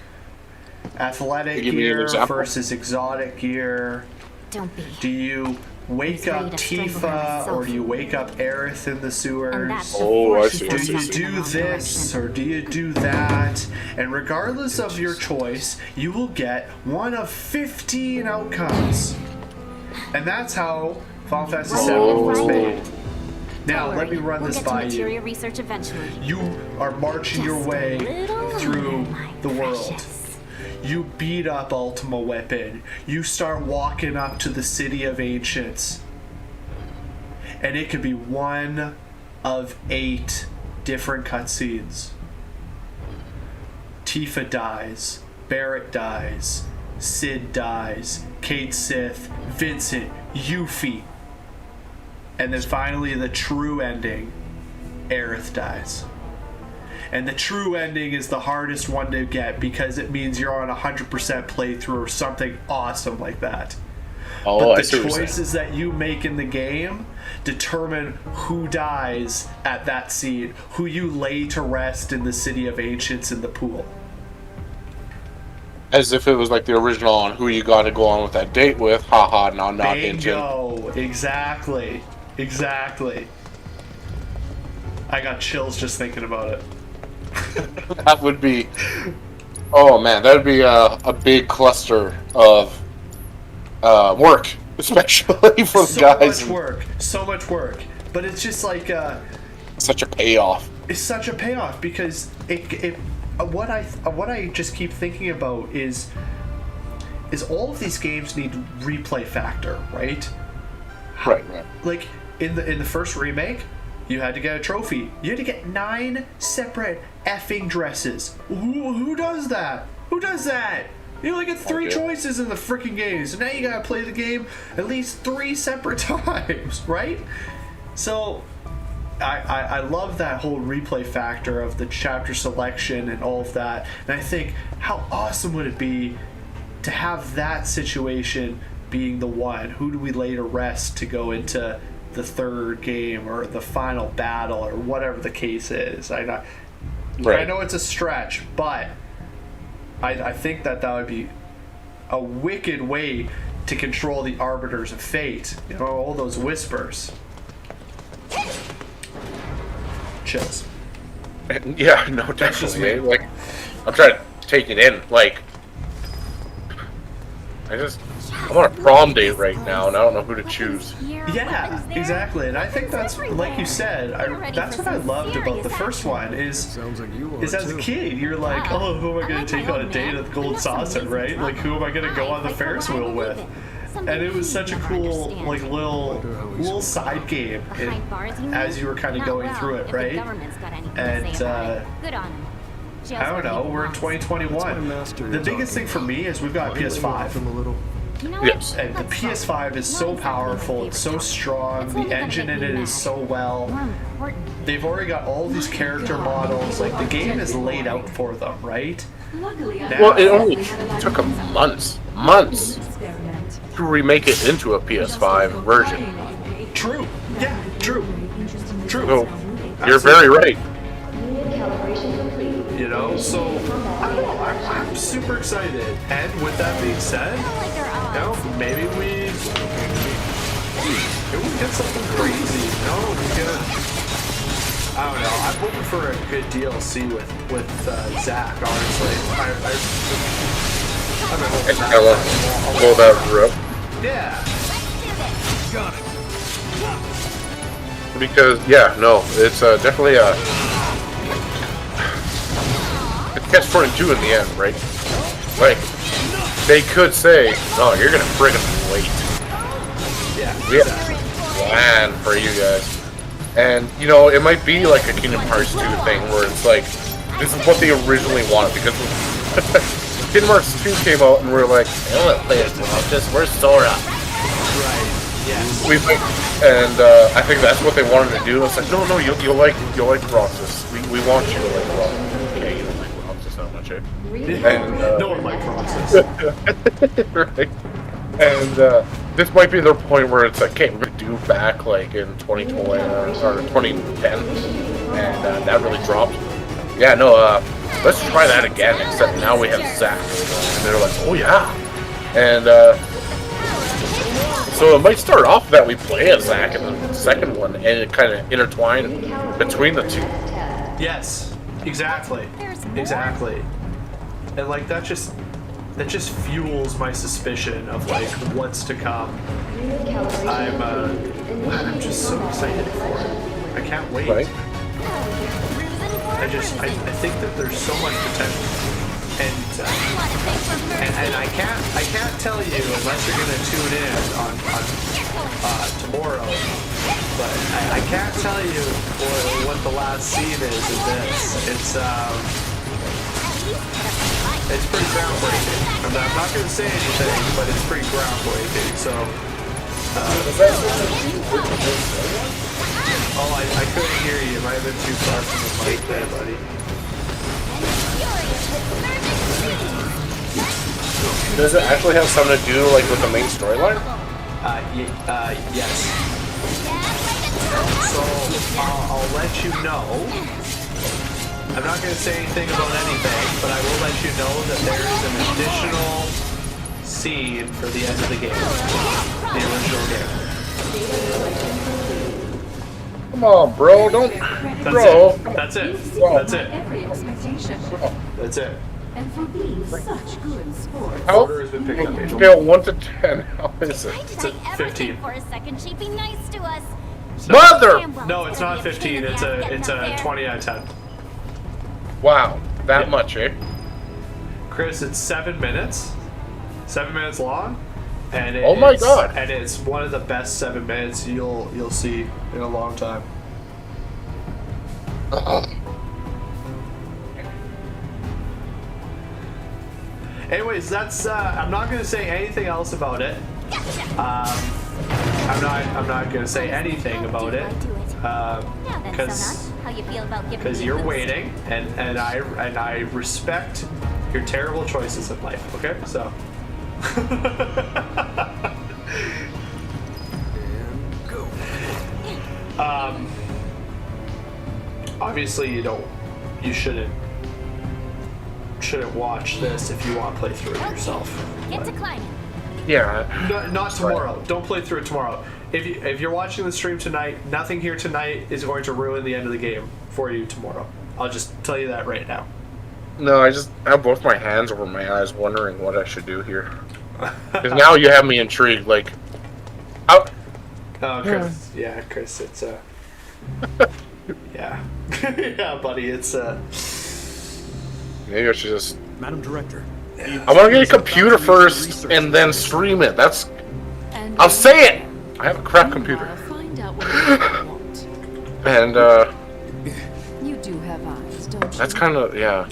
Speaker 11: Athletic
Speaker 1: Give me an
Speaker 11: gear
Speaker 1: example.
Speaker 11: versus exotic gear.
Speaker 2: Don't be.
Speaker 11: Do you wake
Speaker 2: ready
Speaker 11: up
Speaker 2: to strangle her
Speaker 11: Tifa
Speaker 2: myself.
Speaker 11: or do you wake up Aerith in the
Speaker 2: And
Speaker 11: sewers?
Speaker 2: that's the
Speaker 1: Oh, I
Speaker 2: force
Speaker 1: see,
Speaker 2: is
Speaker 1: I
Speaker 11: Do
Speaker 1: see,
Speaker 11: you
Speaker 1: I see.
Speaker 2: in the
Speaker 11: do
Speaker 2: wrong
Speaker 11: this
Speaker 2: direction.
Speaker 11: or do you do that? And regardless of your choice, you will get one of 15 outcomes. And that's how Final Fantasy VII was
Speaker 2: Oh.
Speaker 11: made. Now,
Speaker 2: Don't
Speaker 11: let me
Speaker 2: worry,
Speaker 11: run
Speaker 2: we'll
Speaker 11: this
Speaker 2: get to
Speaker 11: by
Speaker 2: materia
Speaker 11: you.
Speaker 2: research eventually.
Speaker 11: You are marching your
Speaker 2: Just a
Speaker 11: way
Speaker 2: little
Speaker 11: through
Speaker 2: longer, my
Speaker 11: the world.
Speaker 2: precious.
Speaker 11: You beat up Ultima Weapon. You start walking up to the City of Ancients. And it could be one of 8 different cutscenes. Tifa dies. Barrett dies. Sid dies. Kate Sith. Vincent. Yuffie. And then finally the true ending. Aerith dies. And the true ending is the hardest one to get because it means you're on a 100% playthrough or something awesome like that.
Speaker 1: Oh,
Speaker 11: But
Speaker 1: I
Speaker 11: the
Speaker 1: see what you're saying.
Speaker 11: choices that you make in the game determine who dies at that scene, who you lay to rest in the City of Ancients in the pool.
Speaker 1: As if it was like the original on who you got to go on with that date with. Haha, no, not Ancient.
Speaker 11: Bingo! Exactly. Exactly. I got chills just thinking about it.
Speaker 1: That would be... Oh man, that would be a big cluster of work. Especially for
Speaker 11: So
Speaker 1: guys.
Speaker 11: much work. So much work. But it's just like...
Speaker 1: Such a payoff.
Speaker 11: It's such a payoff because what I just keep thinking about is all of these games need replay factor, right?
Speaker 1: Right.
Speaker 11: Like in the first remake, you had to get a trophy. You had to get 9 separate effing dresses. Who does that? Who does that? You only get 3 choices in the freaking game, so now you gotta play the game at least 3 separate times, right? So I love that whole replay factor of the chapter selection and all of that. And I think, how awesome would it be to have that situation being the one? Who do we lay to rest to go into the third game or the final battle or whatever the case is? I know it's a stretch, but I think that would be a wicked way to control the arbiters of fate. You know, all those whispers. Chills.
Speaker 1: Yeah, no, definitely. Like, I'm trying to take it in. Like, I want a prom date right now, and I don't know who to choose.
Speaker 11: Yeah, exactly. And I think that's, like you said, that's what I loved about the first one is as a kid, you're like, oh, who am I going to take on a date at the Gold Saucer, right? Like, who am I going to go on the Ferris wheel with? And it was such a cool, like, little side game as you were kind of going through it, right? And I don't know, we're in 2021. The biggest thing for me is we've got PS5.
Speaker 1: Yes.
Speaker 11: And the PS5 is so powerful, it's so strong, the engine in it is so well. They've already got all these character models, like the game is laid out for them, right?
Speaker 1: Well, it only took them months to remake it into a PS5 version.
Speaker 11: True. Yeah, true.
Speaker 1: So, you're very right.
Speaker 11: You know, so I don't know, I'm super excited. And with that being said, you know, maybe we get something crazy. No, we get. I don't know. I'm hoping for a good DLC with Zach. Honestly, I've been hoping that.
Speaker 1: Go that route.
Speaker 11: Yeah.
Speaker 9: Got it.
Speaker 1: Because, yeah, no, it's definitely a catch-22 in the end, right? Like, they could say, "No, you're gonna friggin' wait."
Speaker 11: Yeah.
Speaker 1: We have a plan for you guys, and you know, it might be like a Kingdom Hearts 2 thing where it's like, this is what they originally wanted because Kingdom Hearts 2 came out and we're like, "I don't want to play as Roxas. Where's Sora?"
Speaker 11: Right. Yeah.
Speaker 1: And I think that's what they wanted to do. It's like, no, you'll like Roxas. We want you to like Roxas. Okay, you don't like Roxas that much, eh? And
Speaker 11: no one likes Roxas.
Speaker 1: right. And this might be their point where it's like, okay, we're gonna do back like in 2020 or 2010, and that really dropped. Yeah, no. let's try that again, except now we have Zack. And they're like, oh yeah. And so it might start off that we play as Zack in the second one, and it kind of intertwine between the two.
Speaker 11: Yes, exactly. Exactly. And like that just fuels my suspicion of like what's to come. I'm just so excited for it. I can't wait.
Speaker 1: Right.
Speaker 11: I think that there's so much potential, and I can't tell you unless you're gonna tune in on tomorrow. But I can't tell you what the last scene is of this. It's pretty groundbreaking. I'm not going to say anything, but it's pretty groundbreaking. So, I couldn't hear you. You might have been too far from the mic there, buddy.
Speaker 1: Does it actually have something to do like with the main storyline?
Speaker 11: Yes. So I'll let you know. I'm not going to say anything about anything, but I will let you know that there is an additional scene for the end of the game, the original game.
Speaker 1: Come on, bro! Don't,
Speaker 11: That's it. That's it. That's it.
Speaker 12: And for being such good sports.
Speaker 1: How?
Speaker 11: Order has been picked up.
Speaker 1: Scale 1 to 10. How is it?
Speaker 11: It's a 15.
Speaker 2: For a second, she'd be nice to us.
Speaker 1: Mother!
Speaker 11: No, it's not 15. It's a 20 out of 10.
Speaker 1: Wow, that much, eh?
Speaker 11: Chris, it's 7 minutes. 7 minutes long. And
Speaker 1: oh my god!
Speaker 11: And it's one of the best 7 minutes you'll see in a long time. Anyways, that's I'm not going to say anything else about it. I'm not going to say anything about it because you're waiting, and I respect your terrible choices in life. Okay, so. Obviously you shouldn't watch this if you want to play through it yourself.
Speaker 2: Get to climbing.
Speaker 1: Yeah.
Speaker 11: Not tomorrow. Don't play through it tomorrow. If you're watching the stream tonight, nothing here tonight is going to ruin the end of the game for you tomorrow. I'll just tell you that right now.
Speaker 1: No, I have both my hands over my eyes wondering what I should do here. Because now you have me intrigued, like... Oh,
Speaker 11: Chris. Yeah, Chris, it's yeah. Yeah, buddy, it's
Speaker 1: maybe I should just...
Speaker 3: Madam Director.
Speaker 1: I want to get a computer first and then stream it. I'll say it! I have a crap computer. And,
Speaker 12: You do have eyes, don't you?
Speaker 1: that's kind of, yeah.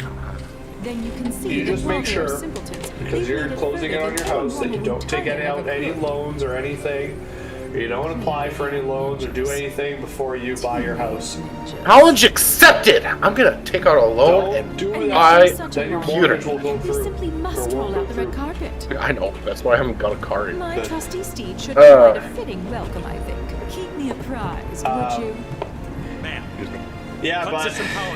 Speaker 12: Then you can see
Speaker 11: you just make sure,
Speaker 12: simpletons,
Speaker 11: because you're closing it on your house, that you don't take any loans or anything. You don't apply for any loans or do anything before you buy your house.
Speaker 1: College accepted! I'm gonna take out a loan and buy a
Speaker 11: then your
Speaker 1: computer.
Speaker 11: mortgage will go through.
Speaker 12: You simply must roll out the red carpet.
Speaker 1: I know, that's why I haven't got a car yet.
Speaker 12: My trusty steed should provide a fitting welcome, I think. Keep me apprised, would you?
Speaker 11: Yeah, but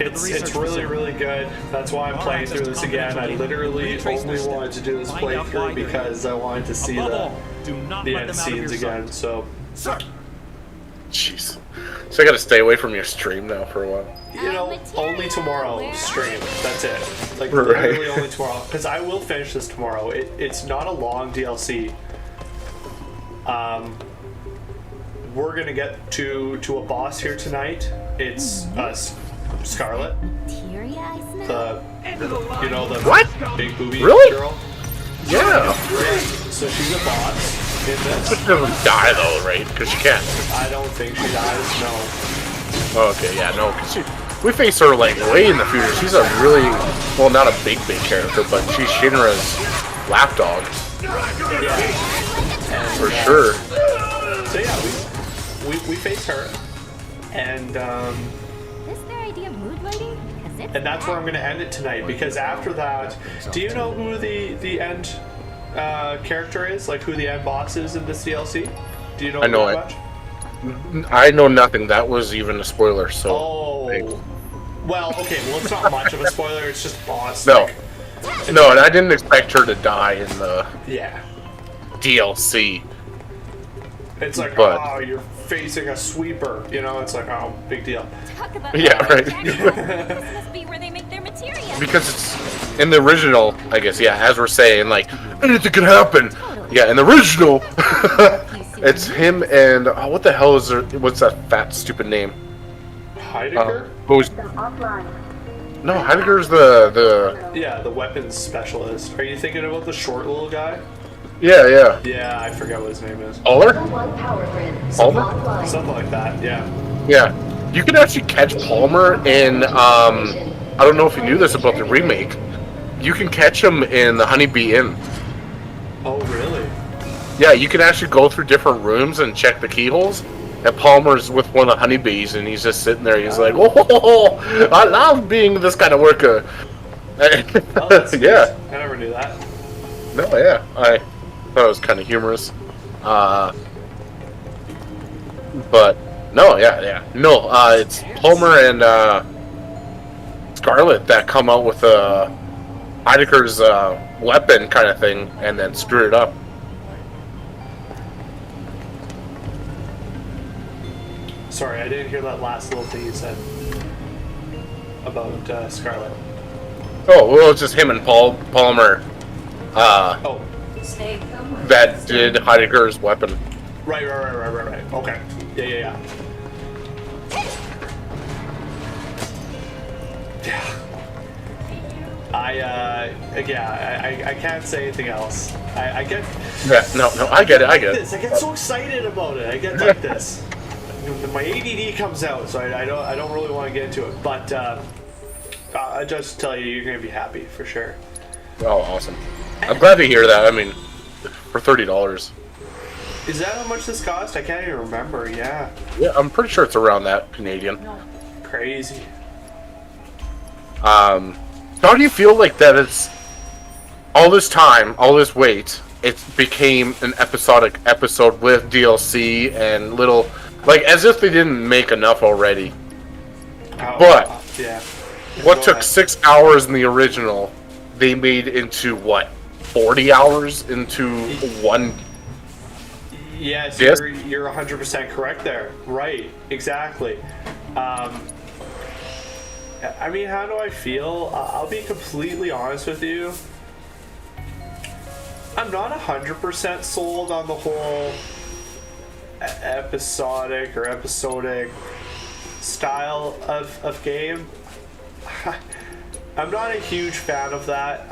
Speaker 11: it's really, really good. That's why I'm playing through this again. I literally only wanted to do this playthrough because I wanted to see the end scenes again, so...
Speaker 1: Jeez. So I gotta stay away from your stream now for a while.
Speaker 11: You know, only tomorrow stream. That's it. Like, literally only tomorrow. Because I will finish this tomorrow. It's not a long DLC. We're gonna get to a boss here tonight. It's Scarlet. The
Speaker 1: what?
Speaker 11: Big booby girl.
Speaker 1: Yeah.
Speaker 11: So she's a boss in this.
Speaker 1: She doesn't die though, right? Because she can't.
Speaker 11: I don't think she dies. No.
Speaker 1: Okay, yeah, no. Cause we face her like way in the future. She's a really, well, not a big character, but she's Shinra's lapdog.
Speaker 11: Yeah.
Speaker 1: For sure.
Speaker 11: So yeah, we face her, and and that's where I'm going to end it tonight, because after that, do you know who the end character is? Like who the end boss is in this DLC? Do you know?
Speaker 1: I know it.
Speaker 11: Much?
Speaker 1: I know nothing. That was even a spoiler. So.
Speaker 11: Oh. Well, okay, well, it's not much of a spoiler. It's just boss.
Speaker 1: No. No, and I didn't expect her to die in the
Speaker 11: Yeah.
Speaker 1: DLC.
Speaker 11: It's like,
Speaker 1: But-
Speaker 11: oh, you're facing a sweeper. You know, it's like, oh, big deal.
Speaker 2: Talk about
Speaker 1: Yeah, right.
Speaker 2: This must be where they make their materia.
Speaker 1: Because it's in the original, I guess, yeah, as we're saying, like, anything could happen. Yeah, in the original, it's him and, what the hell is there, what's that fat, stupid name?
Speaker 11: Heidegger?
Speaker 1: Who's... No, Heidegger's the...
Speaker 11: Yeah, the weapons specialist. Are you thinking about the short little guy?
Speaker 1: Yeah, yeah.
Speaker 11: Yeah, I forgot what his name is.
Speaker 1: Palmer? Palmer?
Speaker 11: Something like that, yeah.
Speaker 1: Yeah. You can actually catch Palmer in, I don't know if you knew this about the remake. You can catch him in the Honeybee Inn.
Speaker 11: Oh, really?
Speaker 1: Yeah, you can actually go through different rooms and check the keyholes. And Palmer's with one of the honeybees, and he's just sitting there. He's like, "Oh, I love being this kind of worker."
Speaker 11: Oh, that's
Speaker 1: Yeah.
Speaker 11: I never knew that.
Speaker 1: No, yeah. I thought it was kind of humorous. But no, yeah. No, it's Palmer and Scarlet that come out with Heidegger's weapon kind of thing, and then screw it up.
Speaker 11: Sorry, I didn't hear that last little thing you said about Scarlet.
Speaker 1: Oh, well, it's just him and Palmer. That did Heidegger's weapon.
Speaker 11: Right. Okay. Yeah. I can't say anything else. I get.
Speaker 1: Yeah, no, I get it. I get
Speaker 11: this.
Speaker 1: it.
Speaker 11: I get so excited about it. I get like this. My ADD comes out, so I don't really want to get into it. But I just tell you, you're gonna be happy for sure.
Speaker 1: Oh, awesome! I'm glad to hear that. I mean, for $30.
Speaker 11: Is that how much this cost? I can't even remember. Yeah.
Speaker 1: Yeah, I'm pretty sure it's around that Canadian.
Speaker 11: Crazy.
Speaker 1: How do you feel like that? It's all this time, all this wait. It became an episodic episode with DLC and little, like as if they didn't make enough already.
Speaker 11: Oh,
Speaker 1: But
Speaker 11: yeah.
Speaker 1: what
Speaker 11: Go
Speaker 1: took
Speaker 11: ahead.
Speaker 1: 6 hours in the original, they made into what? 40 hours into one.
Speaker 11: Yes,
Speaker 1: Yes?
Speaker 11: you're 100% correct there. Right, exactly. I mean, how do I feel? I'll be completely honest with you. I'm not 100% sold on the whole episodic style of game. I'm not a huge fan of that.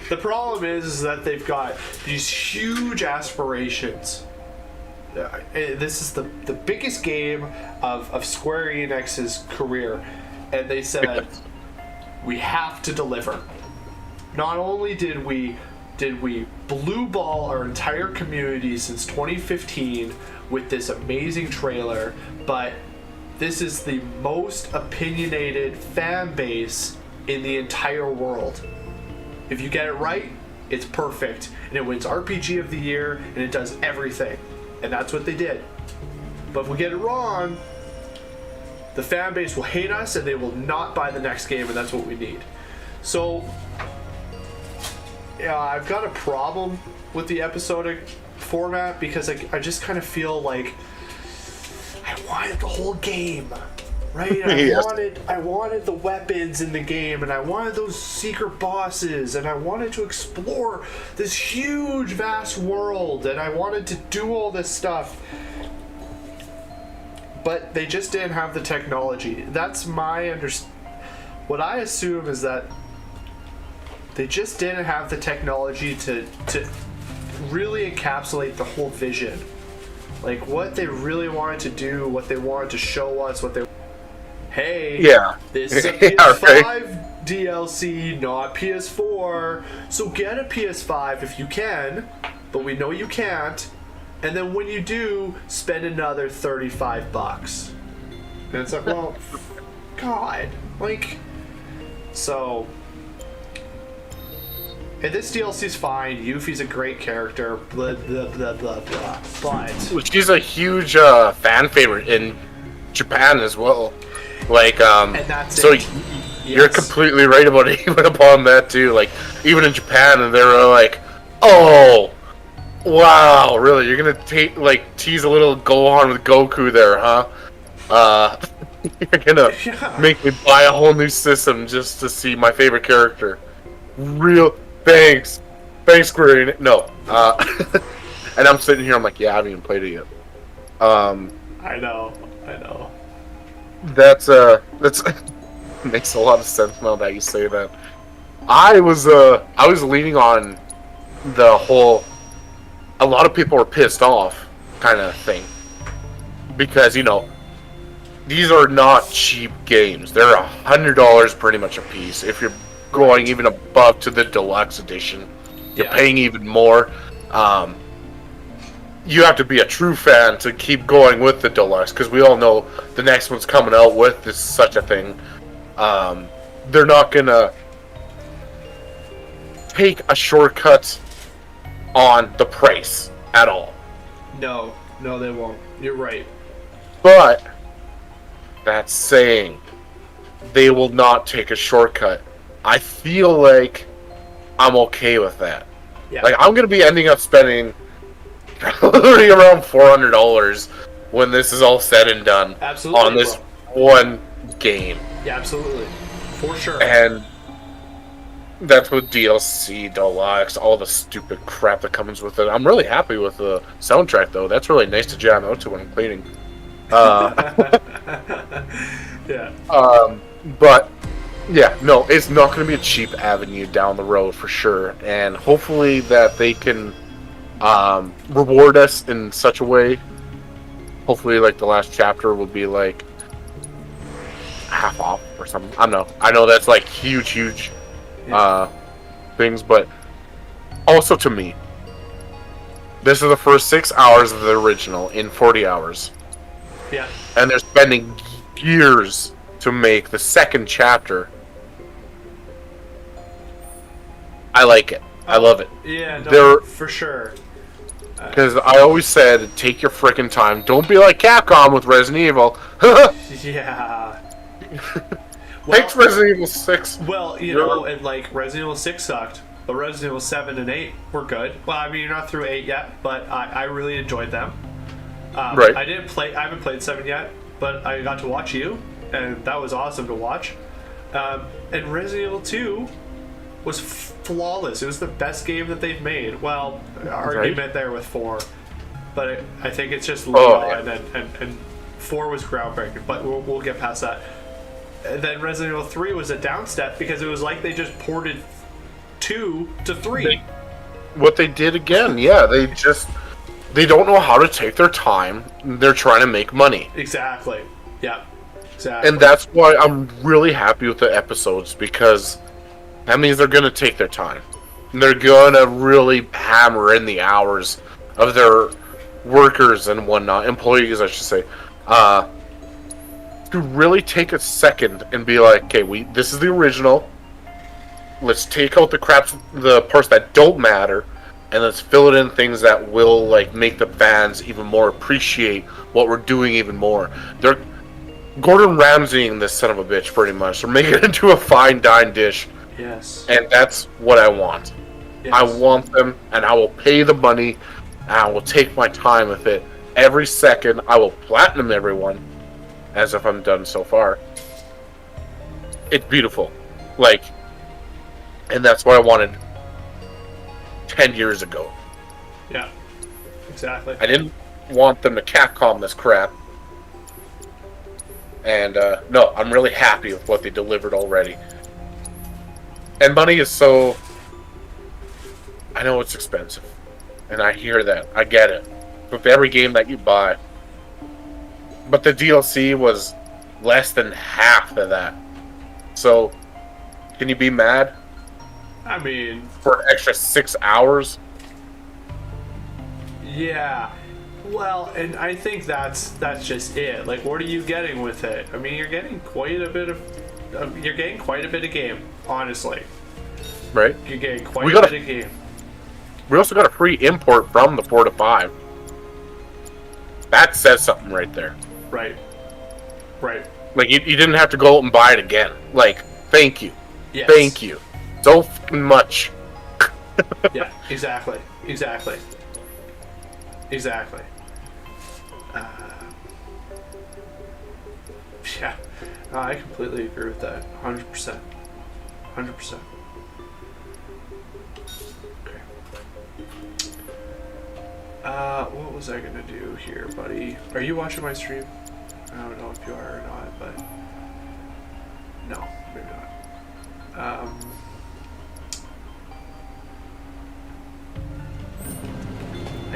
Speaker 11: The problem is that they've got these huge aspirations. This is the biggest game of Square Enix's career, and they said we have to deliver. Not only did we blue ball our entire community since 2015 with this amazing trailer, but this is the most opinionated fan base in the entire world. If you get it right, it's perfect, and it wins RPG of the Year, and it does everything. And that's what they did. But if we get it wrong, the fan base will hate us and they will not buy the next game, and that's what we need. So, yeah, I've got a problem with the episodic format because I just kind of feel like I wanted the whole game, right?
Speaker 1: Yes.
Speaker 11: I wanted the weapons in the game, and I wanted those secret bosses, and I wanted to explore this huge, vast world, and I wanted to do all this stuff. But they just didn't have the technology. That's my what I assume is that they just didn't have the technology to really encapsulate the whole vision. Like what they really wanted to do, what they wanted to show us, Hey,
Speaker 1: Yeah.
Speaker 11: this is a
Speaker 1: Yeah,
Speaker 11: PS5
Speaker 1: right.
Speaker 11: DLC, not PS4. So get a PS5 if you can, but we know you can't. And then when you do, spend another $35. And it's like, well, God, like, so. And this DLC's fine. Yuffie's a great character. Blah blah blah blah blah. But
Speaker 1: She's a huge fan favorite in Japan as well. Like,
Speaker 11: And that's
Speaker 1: so
Speaker 11: it.
Speaker 1: you're completely right about even upon that too. Like, even in Japan, and they were like, "Oh, wow, really? You're gonna tease a little Gohan with Goku there, huh? You're gonna make me buy a whole new system just to see my favorite character? Real thanks, Square Enix. No, and I'm sitting here, I'm like, yeah, I haven't even played it yet.
Speaker 11: I know.
Speaker 1: That's makes a lot of sense now that you say that. I was leaning on the whole, a lot of people were pissed off kind of thing, because these are not cheap games. They're $100 pretty much a piece. If you're going even above to the deluxe edition, you're paying even more. You have to be a true fan to keep going with the deluxe, because we all know the next one's coming out with this such a thing. They're not gonna take a shortcut on the price at all.
Speaker 11: No, they won't. You're right.
Speaker 1: But that's saying they will not take a shortcut. I feel like I'm okay with that.
Speaker 11: Yeah.
Speaker 1: Like, I'm gonna be ending up spending probably around $400 when this is all said and done.
Speaker 11: Absolutely,
Speaker 1: on this one game.
Speaker 11: Yeah, absolutely. For sure.
Speaker 1: And that's with DLC, deluxe, all the stupid crap that comes with it. I'm really happy with the soundtrack, though. That's really nice to jam out to when I'm cleaning.
Speaker 11: Yeah.
Speaker 1: But yeah, no, it's not going to be a cheap avenue down the road for sure. And hopefully that they can reward us in such a way. Hopefully, like, the last chapter will be like half off or something. I don't know. I know that's like huge things, but also to me, this is the first 6 hours of the original in 40 hours.
Speaker 11: Yeah.
Speaker 1: And they're spending years to make the second chapter. I like it. I love it.
Speaker 11: Yeah, no, for sure.
Speaker 1: Because I always said, take your frickin' time. Don't be like Capcom with Resident Evil.
Speaker 11: Yeah.
Speaker 1: Thanks, Resident Evil 6.
Speaker 11: Well, you know, and like Resident Evil 6 sucked, but Resident Evil 7 and 8 were good. Well, I mean, you're not through 8 yet, but I really enjoyed them.
Speaker 1: Right.
Speaker 11: I haven't played 7 yet, but I got to watch you, and that was awesome to watch. And Resident Evil 2 was flawless. It was the best game that they've made. Well, argument there with 4, but I think it's just Leon, and 4 was groundbreaking. But we'll get past that. And then Resident Evil 3 was a downstep because it was like they just ported 2 to 3.
Speaker 1: What they did again, yeah, they don't know how to take their time. They're trying to make money.
Speaker 11: Exactly. Yeah. Exactly.
Speaker 1: And that's why I'm really happy with the episodes, because that means they're going to take their time. They're going to really hammer in the hours of their workers and whatnot, employees, I should say, to really take a second and be like, okay, this is the original. Let's take out the parts that don't matter, and let's fill it in things that will like make the fans even more appreciate what we're doing even more. They're Gordon Ramsaying this son of a bitch, pretty much. They're making it into a fine dine dish.
Speaker 11: Yes.
Speaker 1: And that's what I want.
Speaker 11: Yes.
Speaker 1: I want them, and I will pay the money, and I will take my time with it. Every second, I will platinum everyone, as if I'm done so far. It's beautiful. Like, and that's what I wanted 10 years ago.
Speaker 11: Yeah, exactly.
Speaker 1: I didn't want them to Capcom this crap. And, no, I'm really happy with what they delivered already. And money is so... I know it's expensive. And I hear that. I get it. With every game that you buy. But the DLC was less than half of that. So, can you be mad?
Speaker 11: I mean...
Speaker 1: For an extra 6 hours?
Speaker 11: Yeah. Well, and I think that's just it. Like, what are you getting with it? I mean, you're getting quite a bit of game, honestly.
Speaker 1: Right.
Speaker 11: You're getting quite a bit of game.
Speaker 1: We also got a free import from the 4 to 5. That says something right there.
Speaker 11: Right. Right.
Speaker 1: Like, you didn't have to go out and buy it again. Like, thank you.
Speaker 11: Yes.
Speaker 1: Thank you. So fucking much.
Speaker 11: Yeah, exactly. Exactly. Exactly. Yeah. No, I completely agree with that. 100%. 100%. Okay. What was I gonna do here, buddy? Are you watching my stream? I don't know if you are or not, but... No, maybe not.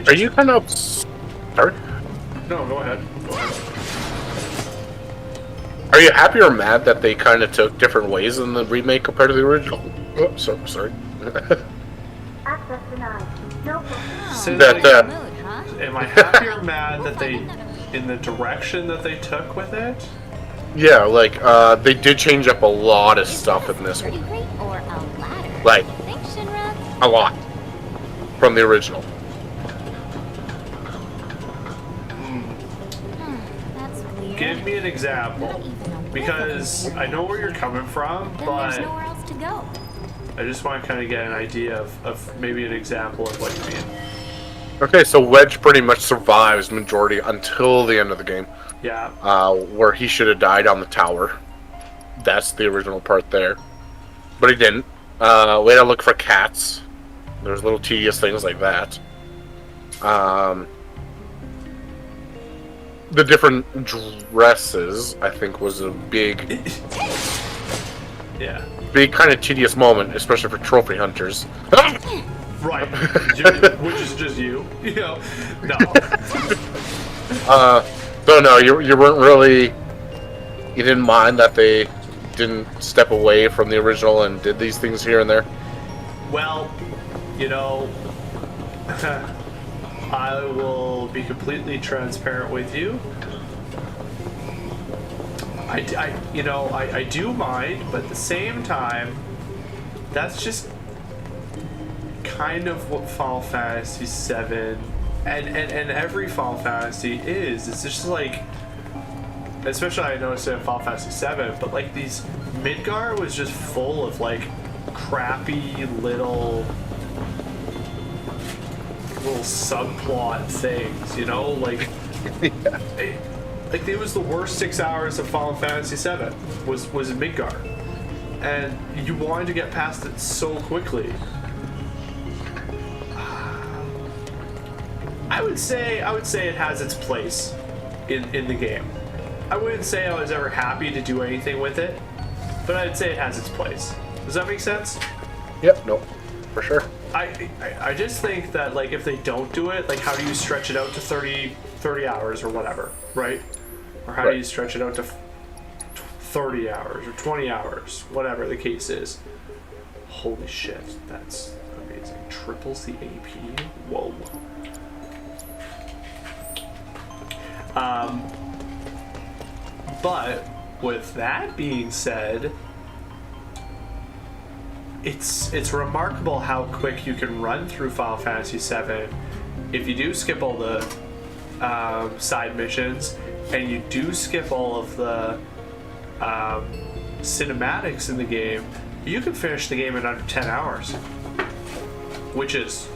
Speaker 1: Are you kind of... Sorry?
Speaker 11: No, go ahead. Go ahead.
Speaker 1: Are you happy or mad that they kind of took different ways in the remake compared to the original? Oh, sorry.
Speaker 2: Access denied. No problem.
Speaker 11: So
Speaker 1: that,
Speaker 11: am I happy or mad that they, in the direction that they took with it?
Speaker 1: Yeah, like, they did change up a lot of stuff in this one.
Speaker 2: Or a ladder.
Speaker 1: Like,
Speaker 2: Thanks, Shinra.
Speaker 1: a lot. From the original.
Speaker 2: That's weird.
Speaker 11: Give me an example. Because I know where you're coming from,
Speaker 2: Then
Speaker 11: but
Speaker 2: there's nowhere else to go.
Speaker 11: I just want to kind of get an idea of maybe an example of what you mean.
Speaker 1: Okay, so Wedge pretty much survives majority until the end of the game.
Speaker 11: Yeah.
Speaker 1: Where he should have died on the tower. That's the original part there. But he didn't. We had to look for cats. There's little tedious things like that. The different dresses, I think, was a big...
Speaker 11: Yeah.
Speaker 1: Big kind of tedious moment, especially for trophy hunters.
Speaker 11: Right. Which is just you. You know? No.
Speaker 1: So no, you weren't really... You didn't mind that they didn't step away from the original and did these things here and there?
Speaker 11: Well, you know... I will be completely transparent with you. I do mind, but at the same time, that's just kind of what Final Fantasy VII and every Final Fantasy is. It's just like, especially I noticed it in Final Fantasy VII, but like these Midgar was just full of like crappy little subplot things, you know, like
Speaker 1: Yeah.
Speaker 11: like it was the worst 6 hours of Final Fantasy VII was in Midgar, and you wanted to get past it so quickly. I would say it has its place in the game. I wouldn't say I was ever happy to do anything with it, but I'd say it has its place. Does that make sense?
Speaker 1: Yep, no, for sure.
Speaker 11: I just think that, like, if they don't do it, like, how do you stretch it out to 30 hours or whatever, right? Or how do you stretch it out to 30 hours or 20 hours, whatever the case is. Holy shit, that's amazing. Triples the AP? Whoa. But with that being said, it's remarkable how quick you can run through Final Fantasy VII if you do skip all the side missions and you do skip all of the cinematics in the game. You can finish the game in under 10 hours, which is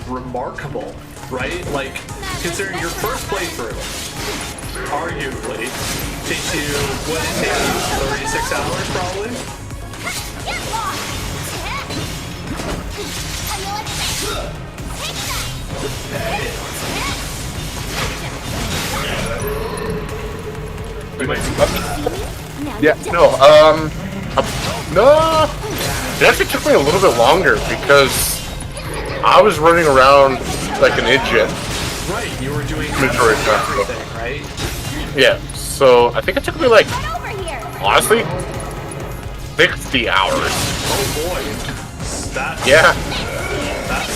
Speaker 11: remarkable, right? Like, considering your first playthrough arguably takes you, what did it take you, 36 hours probably?
Speaker 1: Yeah, no, no, it actually took me a little bit longer because I was running around like an idiot.
Speaker 11: Right, you were doing
Speaker 1: majority of
Speaker 11: everything, right?
Speaker 1: Yeah, so I think it took me like, honestly, 60 hours.
Speaker 11: Oh boy, that's
Speaker 1: yeah.
Speaker 11: That's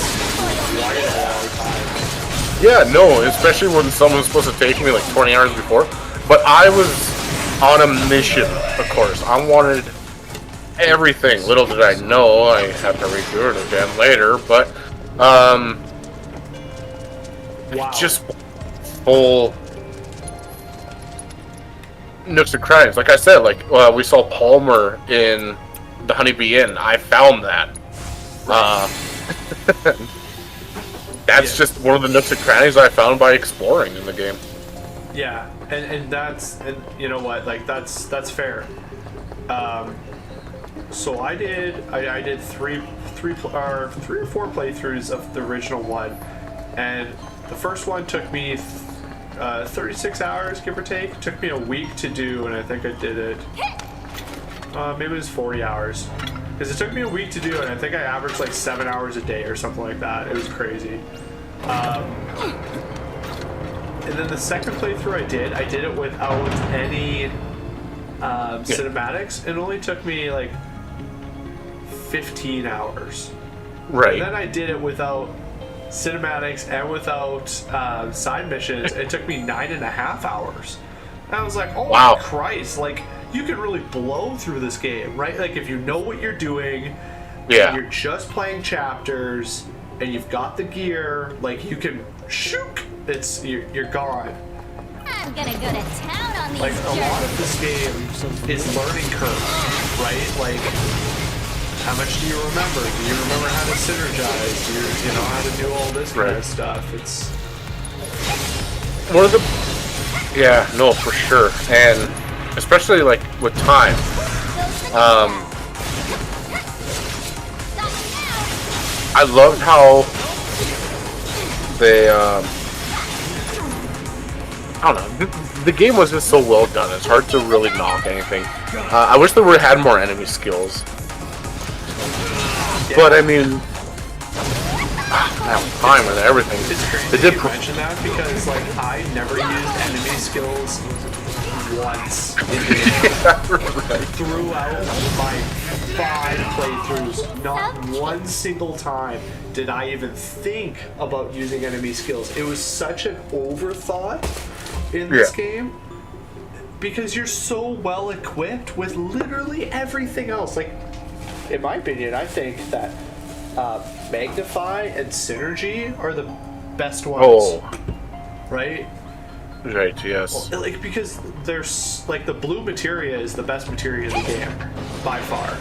Speaker 11: quite a long time.
Speaker 1: Yeah, no, especially when someone's supposed to take me like 20 hours before. But I was on a mission, of course. I wanted everything. Little did I know I had to redo it again later, but
Speaker 11: wow.
Speaker 1: Just full nooks and crannies. Like I said, like we saw Palmer in the Honeybee Inn. I found that. That's just one of the nooks and crannies I found by exploring in the game.
Speaker 11: Yeah, and you know what, like that's fair. So I did three or four playthroughs of the original one, and the first one took me 36 hours, give or take. It took me a week to do, and I think I did it. Maybe it was 40 hours, because it took me a week to do, and I think I averaged like 7 hours a day or something like that. It was crazy. And then the second playthrough I did it without any cinematics. It only took me like 15 hours.
Speaker 1: Right.
Speaker 11: And then I did it without cinematics and without side missions. It took me 9.5 hours. And I was like, oh
Speaker 1: wow.
Speaker 11: My Christ, like you can really blow through this game, right? Like if you know what you're doing,
Speaker 1: yeah,
Speaker 11: you're just playing chapters and you've got the gear, like you can shoot. You're gone.
Speaker 2: I'm gonna go to town on these
Speaker 11: Like a lot of this game is learning curve, right? Like how much do you remember? Do you remember how to synergize? Do you know how to do all this kind of stuff? It's
Speaker 1: one of the no, for sure, and especially like with time. I loved how they I don't know. The game was just so well done. It's hard to really knock anything. I wish there had more enemy skills.
Speaker 11: Yeah.
Speaker 1: But I mean, time and everything.
Speaker 11: It's crazy
Speaker 1: they did
Speaker 11: you mention that because like I never used enemy skills once in the throughout my 5 playthroughs. Not one single time did I even think about using enemy skills. It was such an overthought in this game because you're so well equipped with literally everything else. Like, in my opinion, I think that Magnify and Synergy are the best ones.
Speaker 1: Oh.
Speaker 11: Right?
Speaker 1: Right, yes.
Speaker 11: Well, like, because there's, like, the blue materia is the best materia in the game, by far.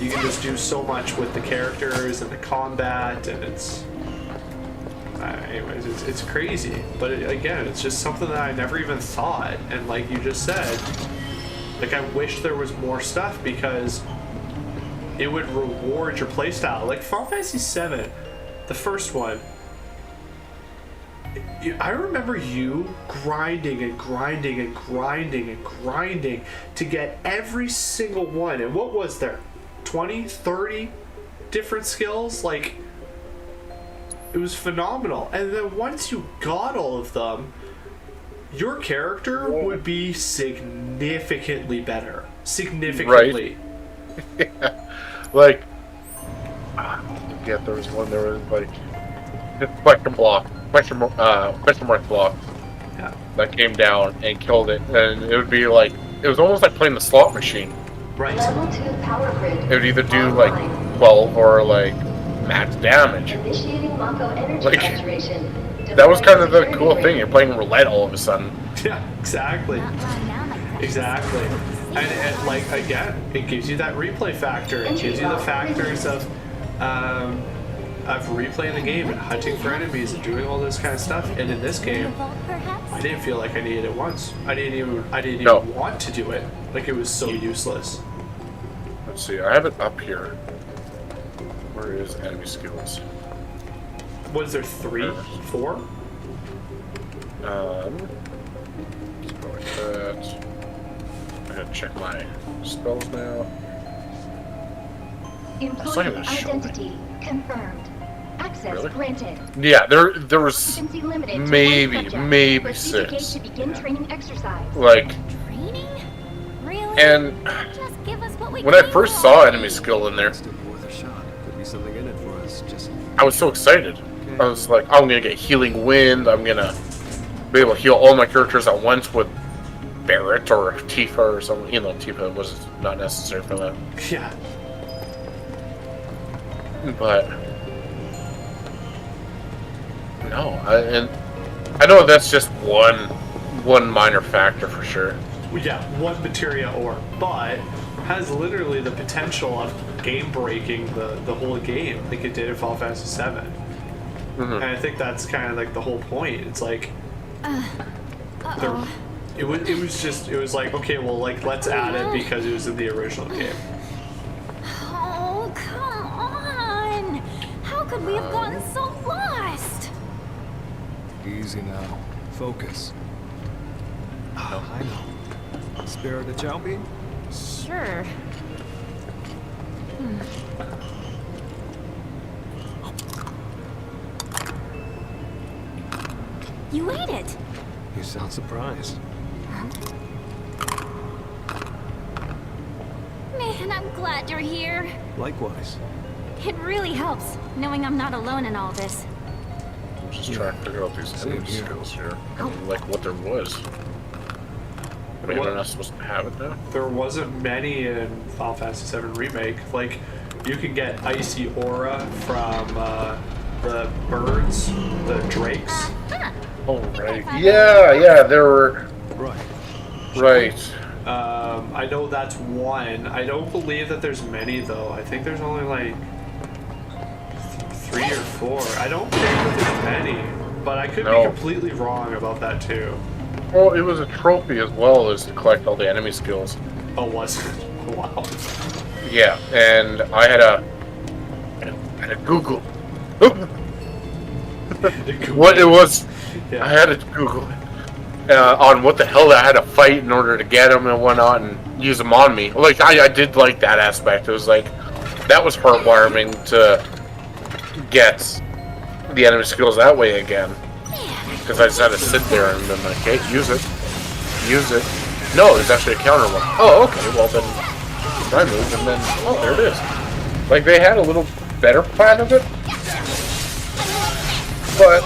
Speaker 11: You can just do so much with the characters and the combat, and it's... anyways, it's crazy. But again, it's just something that I never even thought. And like you just said, like I wish there was more stuff because it would reward your playstyle. Like Final Fantasy VII, the first one, I remember you grinding and grinding and grinding and grinding to get every single one. And what was there? 20, 30 different skills? Like, it was phenomenal. And then once you got all of them, your character would be significantly better. Significantly.
Speaker 1: Right. Yeah. Like, there was one, there was like, this question mark block that came down and killed it. And it would be like, it was almost like playing the slot machine.
Speaker 11: Right.
Speaker 13: Level 2 power grid.
Speaker 1: It would either do like 12 or like max damage.
Speaker 13: Initiating Mako energy
Speaker 1: Like,
Speaker 13: saturation.
Speaker 1: that was kind of the cool thing. You're playing roulette all of a sudden.
Speaker 11: Yeah, exactly. Exactly. And like, again, it gives you that replay factor. It gives you the factors of replaying the game and hunting for enemies and doing all this kind of stuff. And in this game, I didn't feel like I needed it once. I didn't even want to do it. Like, it was so useless.
Speaker 1: Let's see, I have it up here. Where is enemy skills?
Speaker 11: Was there 3? 4?
Speaker 1: Let's go like that. I gotta check my spells now.
Speaker 13: Employee identity confirmed. Access granted.
Speaker 1: Yeah, there was
Speaker 13: Occupancy limited to
Speaker 1: maybe
Speaker 13: 6.
Speaker 1: to
Speaker 13: begin training exercise.
Speaker 1: like,
Speaker 2: Training? Really?
Speaker 1: and
Speaker 2: Just give us what we
Speaker 1: when I first saw enemy skill in there,
Speaker 3: Worth a shot. Could be something in it for us. Just
Speaker 1: I was so excited. I was like, I'm gonna get healing wind. I'm gonna be able to heal all my characters at once with Barrett or Tifa or something. You know, Tifa was not necessary for that.
Speaker 11: Yeah.
Speaker 1: But no, and I know that's just one one minor factor for sure.
Speaker 11: Yeah, one materia ore, but has literally the potential of game breaking the whole game, like it did in Final Fantasy VII. And I think that's kind of like the whole point. It's like, it was like, okay, well, like let's add it because it was in the original game.
Speaker 2: Oh, come on! How could we have gotten so lost?
Speaker 3: Easy now. Focus. Oh, I know. Spare the Chowbean?
Speaker 2: Sure. You ate it!
Speaker 3: You sound surprised.
Speaker 2: Man, I'm glad you're here.
Speaker 3: Likewise.
Speaker 2: It really helps, knowing I'm not alone in all this.
Speaker 1: I'm just trying to figure out these enemy skills here. Like what there was. Maybe they're not supposed to have it now?
Speaker 11: There wasn't many in Final Fantasy VII Remake. Like, you can get Icy Aura from the birds, the drakes.
Speaker 1: Oh, right. Yeah, there were... Right.
Speaker 11: I know that's one. I don't believe that there's many, though. I think there's only, like, 3 or 4. I don't think that there's many, but I could be completely wrong about that, too.
Speaker 1: Well, it was a trophy as well as to collect all the enemy skills.
Speaker 11: Oh, was it? Wow.
Speaker 1: Yeah, and I had a Google. What it was, I had to Google it on what the hell I had to fight in order to get them and whatnot and use them on me. Like I did like that aspect. It was like that was heartwarming to get the enemy skills that way again. Because I just had to sit there and then like, hey, use it. No, there's actually a counter one. Oh, okay. Well then, I moved and then there it is. Like they had a little better plan of it. But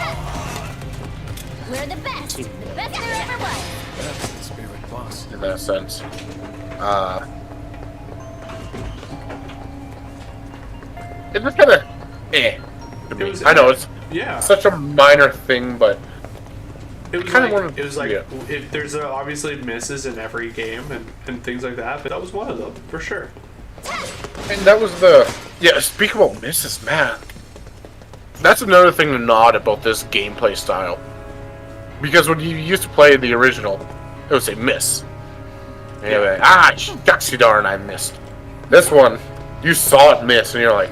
Speaker 2: we're the best there ever was.
Speaker 3: That's the spirit boss.
Speaker 1: In that sense, it was kind of to me. I know it's such a minor thing, but
Speaker 11: it was like there's obviously misses in every game and things like that, but that was one of them for sure.
Speaker 1: And that was speak about misses, man. That's another thing to nod about this gameplay style. Because when you used to play the original, it would say miss. And you're like, shucksy darn, I missed. This one, you saw it miss, and you're like,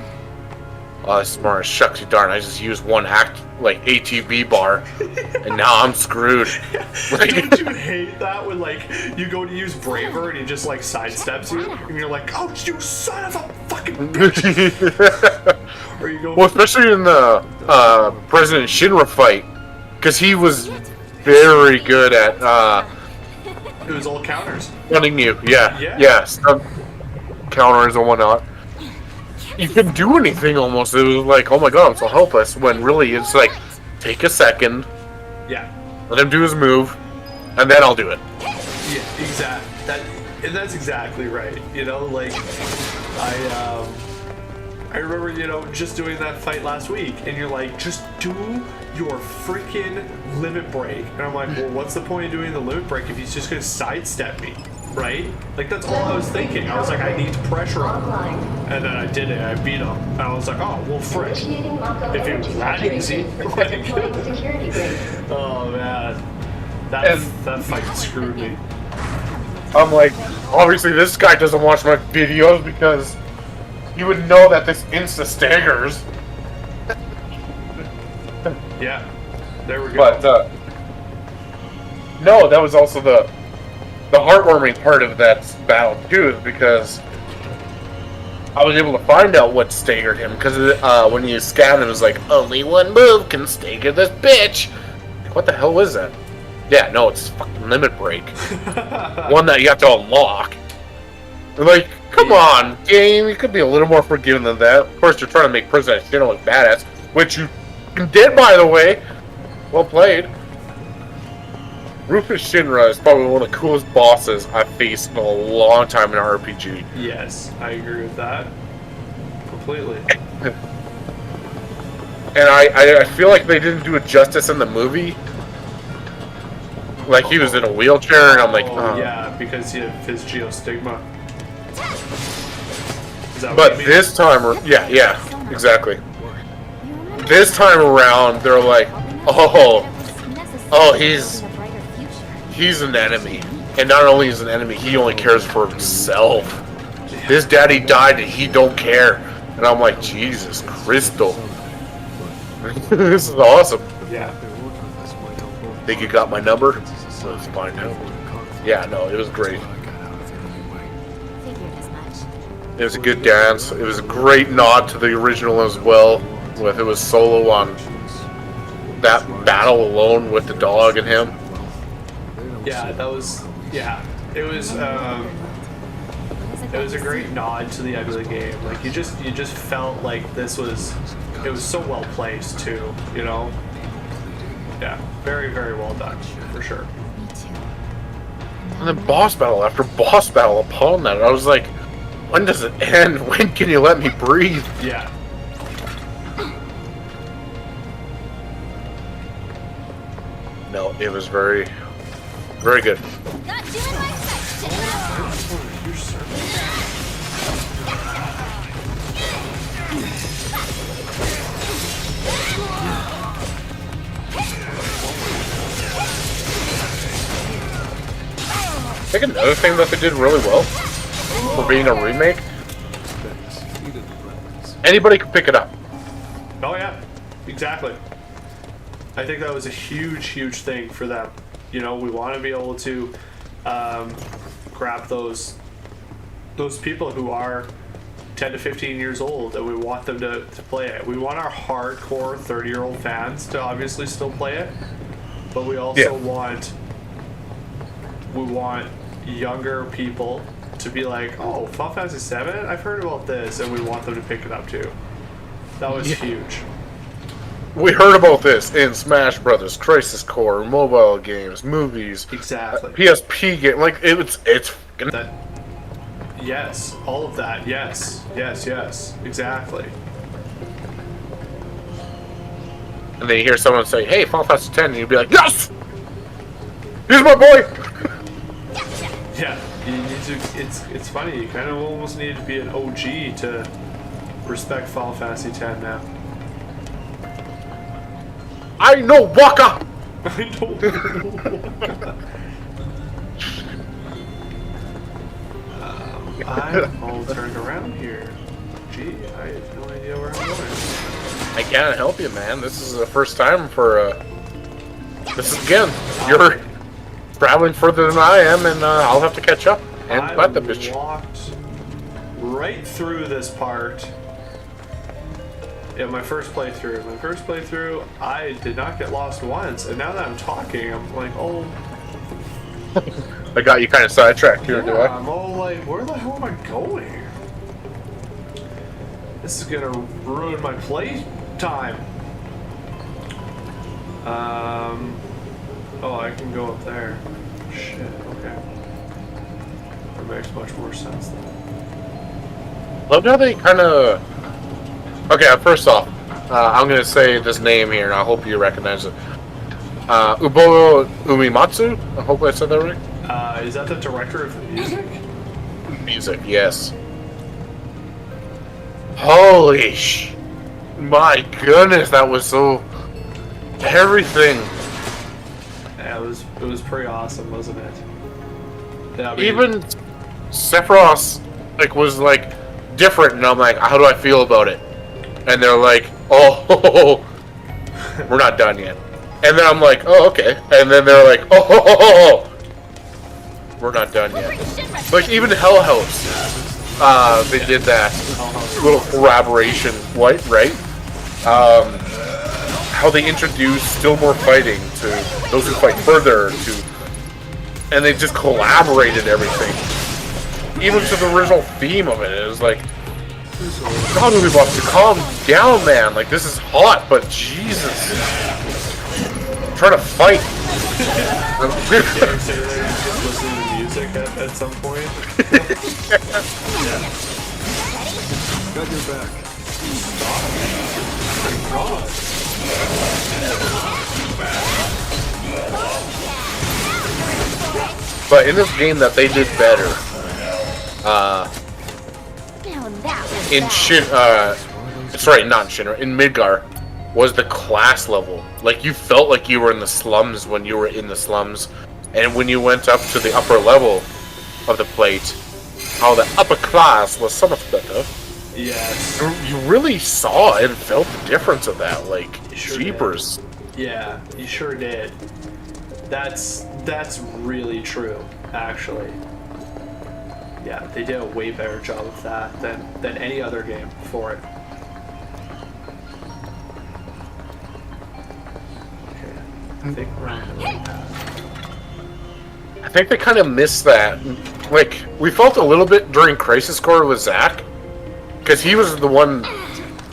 Speaker 1: oh, this is more a shucksy darn, I just used one ATB bar, and now I'm screwed.
Speaker 11: Don't you hate that when like you go to use Braver and he just like sidesteps you, and you're like, oh, you son of a fucking bitch. Or you go,
Speaker 1: well, especially in the President Shinra fight, because he was very good at
Speaker 11: it was all counters.
Speaker 1: Running you, yeah, counters and whatnot. You couldn't do anything almost. It was like, oh my god, I'm so helpless. When really it's like, take a second.
Speaker 11: Yeah.
Speaker 1: Let him do his move, and then I'll do it.
Speaker 11: Yeah, that's exactly right. You know, like I remember, just doing that fight last week, and you're like, just do your freaking limit break. And I'm like, well, what's the point of doing the limit break if he's just gonna sidestep me? Right? Like, that's all I was thinking. I was like, I need to pressure him. And then I did it, I beat him. And I was like, oh, well, frick. If it was that easy. Oh, man. That fight screwed me.
Speaker 1: I'm like, obviously this guy doesn't watch my videos because you would know that this insta-staggers.
Speaker 11: Yeah. There we go.
Speaker 1: But, no, that was also the heartwarming part of that battle too, is because I was able to find out what staggered him. Because when you scanned, it was like, only one move can stagger this bitch. Like, what the hell was that? Yeah, no, it's fucking limit break. One that you have to unlock. Like, come on, game, you could be a little more forgiving than that. Of course, you're trying to make President Shinra look badass, which you did, by the way. Well played. Rufus Shinra is probably one of the coolest bosses I've faced in a long time in an RPG.
Speaker 11: Yes, I agree with that. Completely.
Speaker 1: And I feel like they didn't do it justice in the movie. Like he was in a wheelchair, and I'm like,
Speaker 11: oh. Yeah, because he had his geostigma.
Speaker 1: But this time, yeah, exactly. This time around, they're like, oh, he's an enemy, and not only is an enemy, he only cares for himself. His daddy died, and he don't care. And I'm like, Jesus Christo, this is awesome.
Speaker 11: Yeah.
Speaker 1: Think you got my number? Let's find out. Yeah, no, it was great. It was a good dance. It was a great nod to the original as well. With it was Solo on that battle alone with the dog and him.
Speaker 11: Yeah, that was It was a great nod to the end of the game. Like you just felt like it was so well placed too. You know. Yeah, very very well done for sure.
Speaker 1: And then boss battle after boss battle upon that, I was like, when does it end? When can you let me breathe?
Speaker 11: Yeah.
Speaker 1: No, it was very, very good.
Speaker 2: Got you in my sights,
Speaker 1: I think another thing that they did really well for being a remake, anybody could pick it up.
Speaker 11: Oh yeah, exactly. I think that was a huge thing for them. You know, we want to be able to grab those people who are 10 to 15 years old, and we want them to play it. We want our hardcore 30-year-old fans to obviously still play it, but we also want younger people to be like, oh, Final Fantasy VII, I've heard about this, and we want them to pick it up too. That was huge.
Speaker 1: We heard about this in Smash Brothers, Crisis Core, mobile games, movies,
Speaker 11: exactly.
Speaker 1: PSP game, like it's
Speaker 11: that. Yes, all of that. Yes, exactly.
Speaker 1: And then you hear someone say, "Hey, Final Fantasy X," and you'd be like, "Yes, he's my boy."
Speaker 11: Yeah, you need to. It's funny. You kind of almost need to be an OG to respect Final Fantasy X now.
Speaker 1: I know Waka.
Speaker 11: I know Waka. I'm all turned around here. Gee, I have no idea where I'm going.
Speaker 1: I can't help you, man. This is the first time for. This is again. You're traveling further than I am, and I'll have to catch up and fight the bitch.
Speaker 11: I walked right through this part. Yeah, my first playthrough, I did not get lost once, and now that I'm talking, I'm like, oh.
Speaker 1: I got you kind of sidetracked here, do I?
Speaker 11: I'm all like, where the hell am I going? This is gonna ruin my play time. Oh, I can go up there. Shit, okay. That makes much more sense then.
Speaker 1: Love how they kind of. Okay, first off, I'm gonna say this name here, and I hope you recognize it. Ubo Uematsu. I hope I said that right.
Speaker 11: Is that the director of the music?
Speaker 1: Music, yes. Holy my goodness, that was so everything.
Speaker 11: Yeah, it was pretty awesome, wasn't it? Yeah, I mean,
Speaker 1: even Sephiroth was like different, and I'm like, how do I feel about it? And they're like, oh, we're not done yet. And then I'm like, oh, okay. And then they're like, oh, we're not done yet. Like even Hell House, they did that little collaboration, right? How they introduced still more fighting to those who fight further, and they just collaborated everything, even to the original theme of it. It was like, God, we about to calm down, man. Like this is hot, but Jesus, I'm trying to fight.
Speaker 11: Listening to music at some point.
Speaker 3: Got your back.
Speaker 1: But in this game that they did better,
Speaker 2: Now that was
Speaker 1: in not Shinra, in Midgar, was the class level. Like, you felt like you were in the slums when you were in the slums, and when you went up to the upper level of the plate, how the upper class was so much better.
Speaker 11: Yes.
Speaker 1: You really saw and felt the difference of that, like,
Speaker 11: Sure
Speaker 1: jeepers.
Speaker 11: did. Yeah, you sure did. That's really true, actually. Yeah, they did a way better job of that than any other game before it. Okay, I think we're on the right path.
Speaker 1: I think they kind of missed that. Like, we felt a little bit during Crisis Core with Zack, because he was the one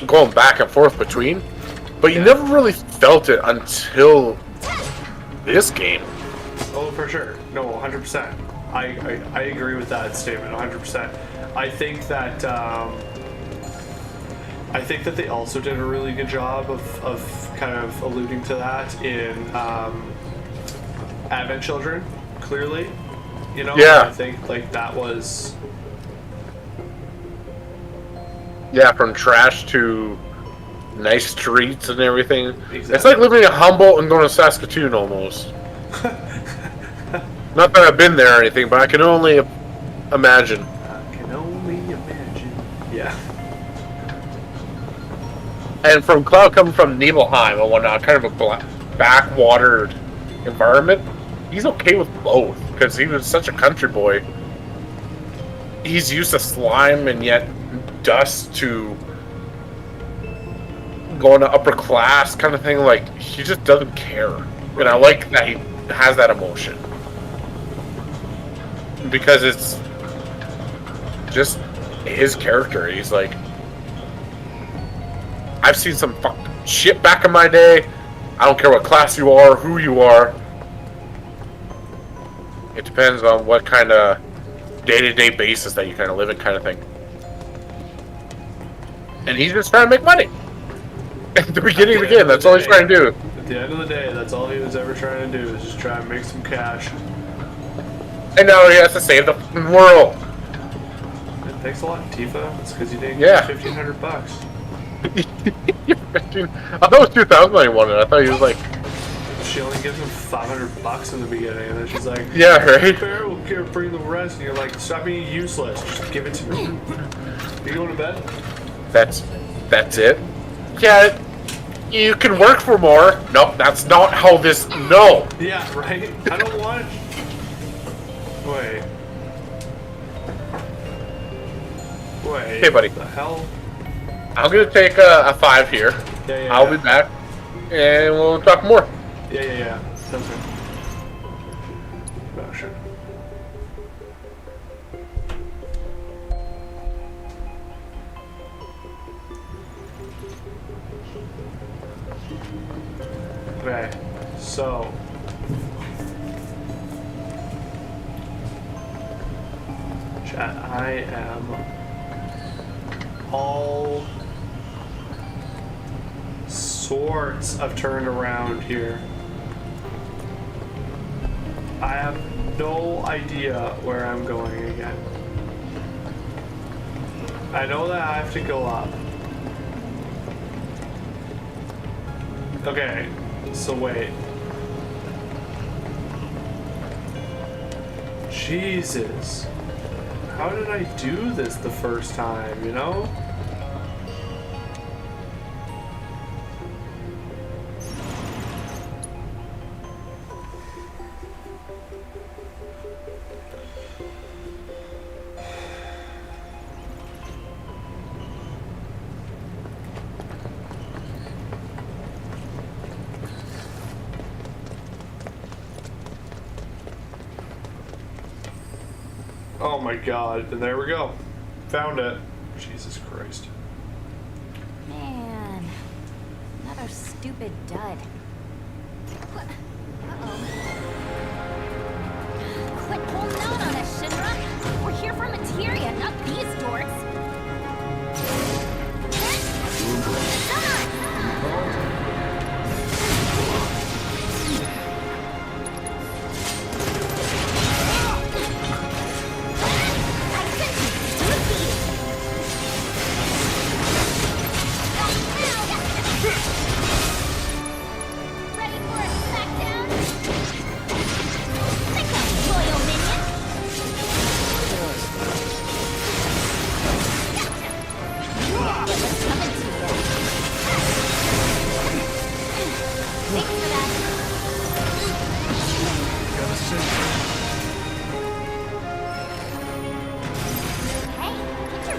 Speaker 1: going back and forth between, but you never really felt it until this game.
Speaker 11: Oh, for sure. No, 100%. I agree with that statement, 100%. I think that they also did a really good job of kind of alluding to that in Advent Children, clearly. You know?
Speaker 1: Yeah.
Speaker 11: I think, like, that was...
Speaker 1: Yeah, from trash to nice streets and everything.
Speaker 11: Exactly.
Speaker 1: It's like living in Humboldt and going to Saskatoon almost. Not that I've been there or anything, but I can only imagine.
Speaker 11: I can only imagine. Yeah.
Speaker 1: And from Cloud coming from Nibelheim and whatnot, kind of a backwatered environment, he's okay with both, because he was such a country boy. He's used to slime and yet dust to going to upper class kind of thing. Like, he just doesn't care. And I like that he has that emotion. Because it's just his character. He's like, I've seen some fucked shit back in my day. I don't care what class you are, who you are. It depends on what kind of day-to-day basis that you kind of live in, kind of thing. And he's just trying to make money. At the beginning of the game, that's all he's trying to do.
Speaker 11: At the end of the day, that's all he was ever trying to do, is just try and make some cash.
Speaker 1: And now he has to save the world.
Speaker 11: Thanks a lot, Tifa. It's because you didn't
Speaker 1: Yeah.
Speaker 11: get $1,500 bucks.
Speaker 1: I thought it was 2,000 he wanted. I thought he was like...
Speaker 11: She only gives him $500 in the beginning, and then she's like,
Speaker 1: Yeah, right?
Speaker 11: Fair, we'll bring the rest. And you're like, stop being useless. Just give it to me. You going to bed?
Speaker 1: That's it? Yeah, you can work for more. No, that's not how this... No!
Speaker 11: Yeah, right? I don't want... Wait.
Speaker 1: Hey, buddy.
Speaker 11: What the hell?
Speaker 1: I'm gonna take a 5 here.
Speaker 11: Yeah,
Speaker 1: I'll be back, and we'll talk more.
Speaker 11: Yeah. Sounds good. Oh, sure. Okay, so... Chat, I am all sorts of turned around here. I have no idea where I'm going again. I know that I have to go up. Okay, so wait. Jesus. How did I do this the first time, you know? Oh my god, and there we go. Found it. Jesus Christ.
Speaker 2: Man, another stupid dud. Uh-oh. Quit holding out on us, Shinra! We're here for materia, not these dorks!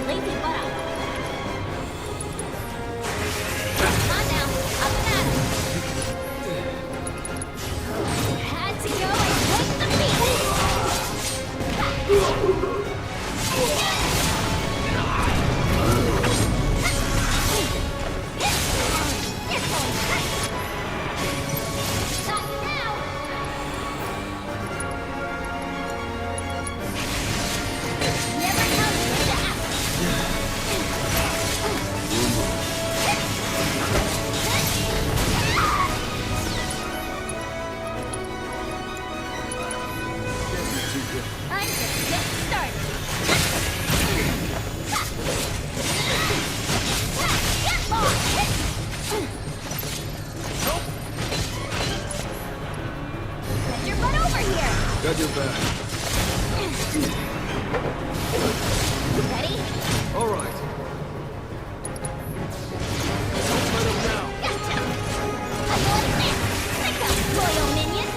Speaker 2: lazy butt. Come on now, up and at 'em. Had to go and take the beat. I'm just getting started. Get lost! Get your butt over here!
Speaker 3: Got your back.
Speaker 2: Ready?
Speaker 3: All right.
Speaker 2: Gotcha! I'm going next! Pick up, loyal minion!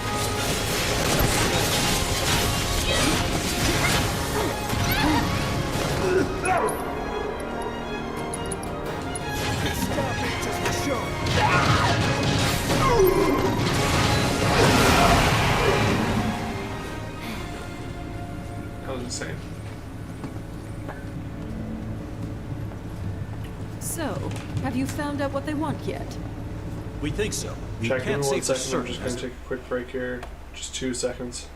Speaker 11: That was insane.
Speaker 12: So, have you found out what they want yet?
Speaker 7: We think so. We
Speaker 11: Check, give me
Speaker 7: can't
Speaker 11: 1
Speaker 7: say for
Speaker 11: second. I'm
Speaker 7: certain.
Speaker 11: just going to take a quick break here. Just 2 seconds.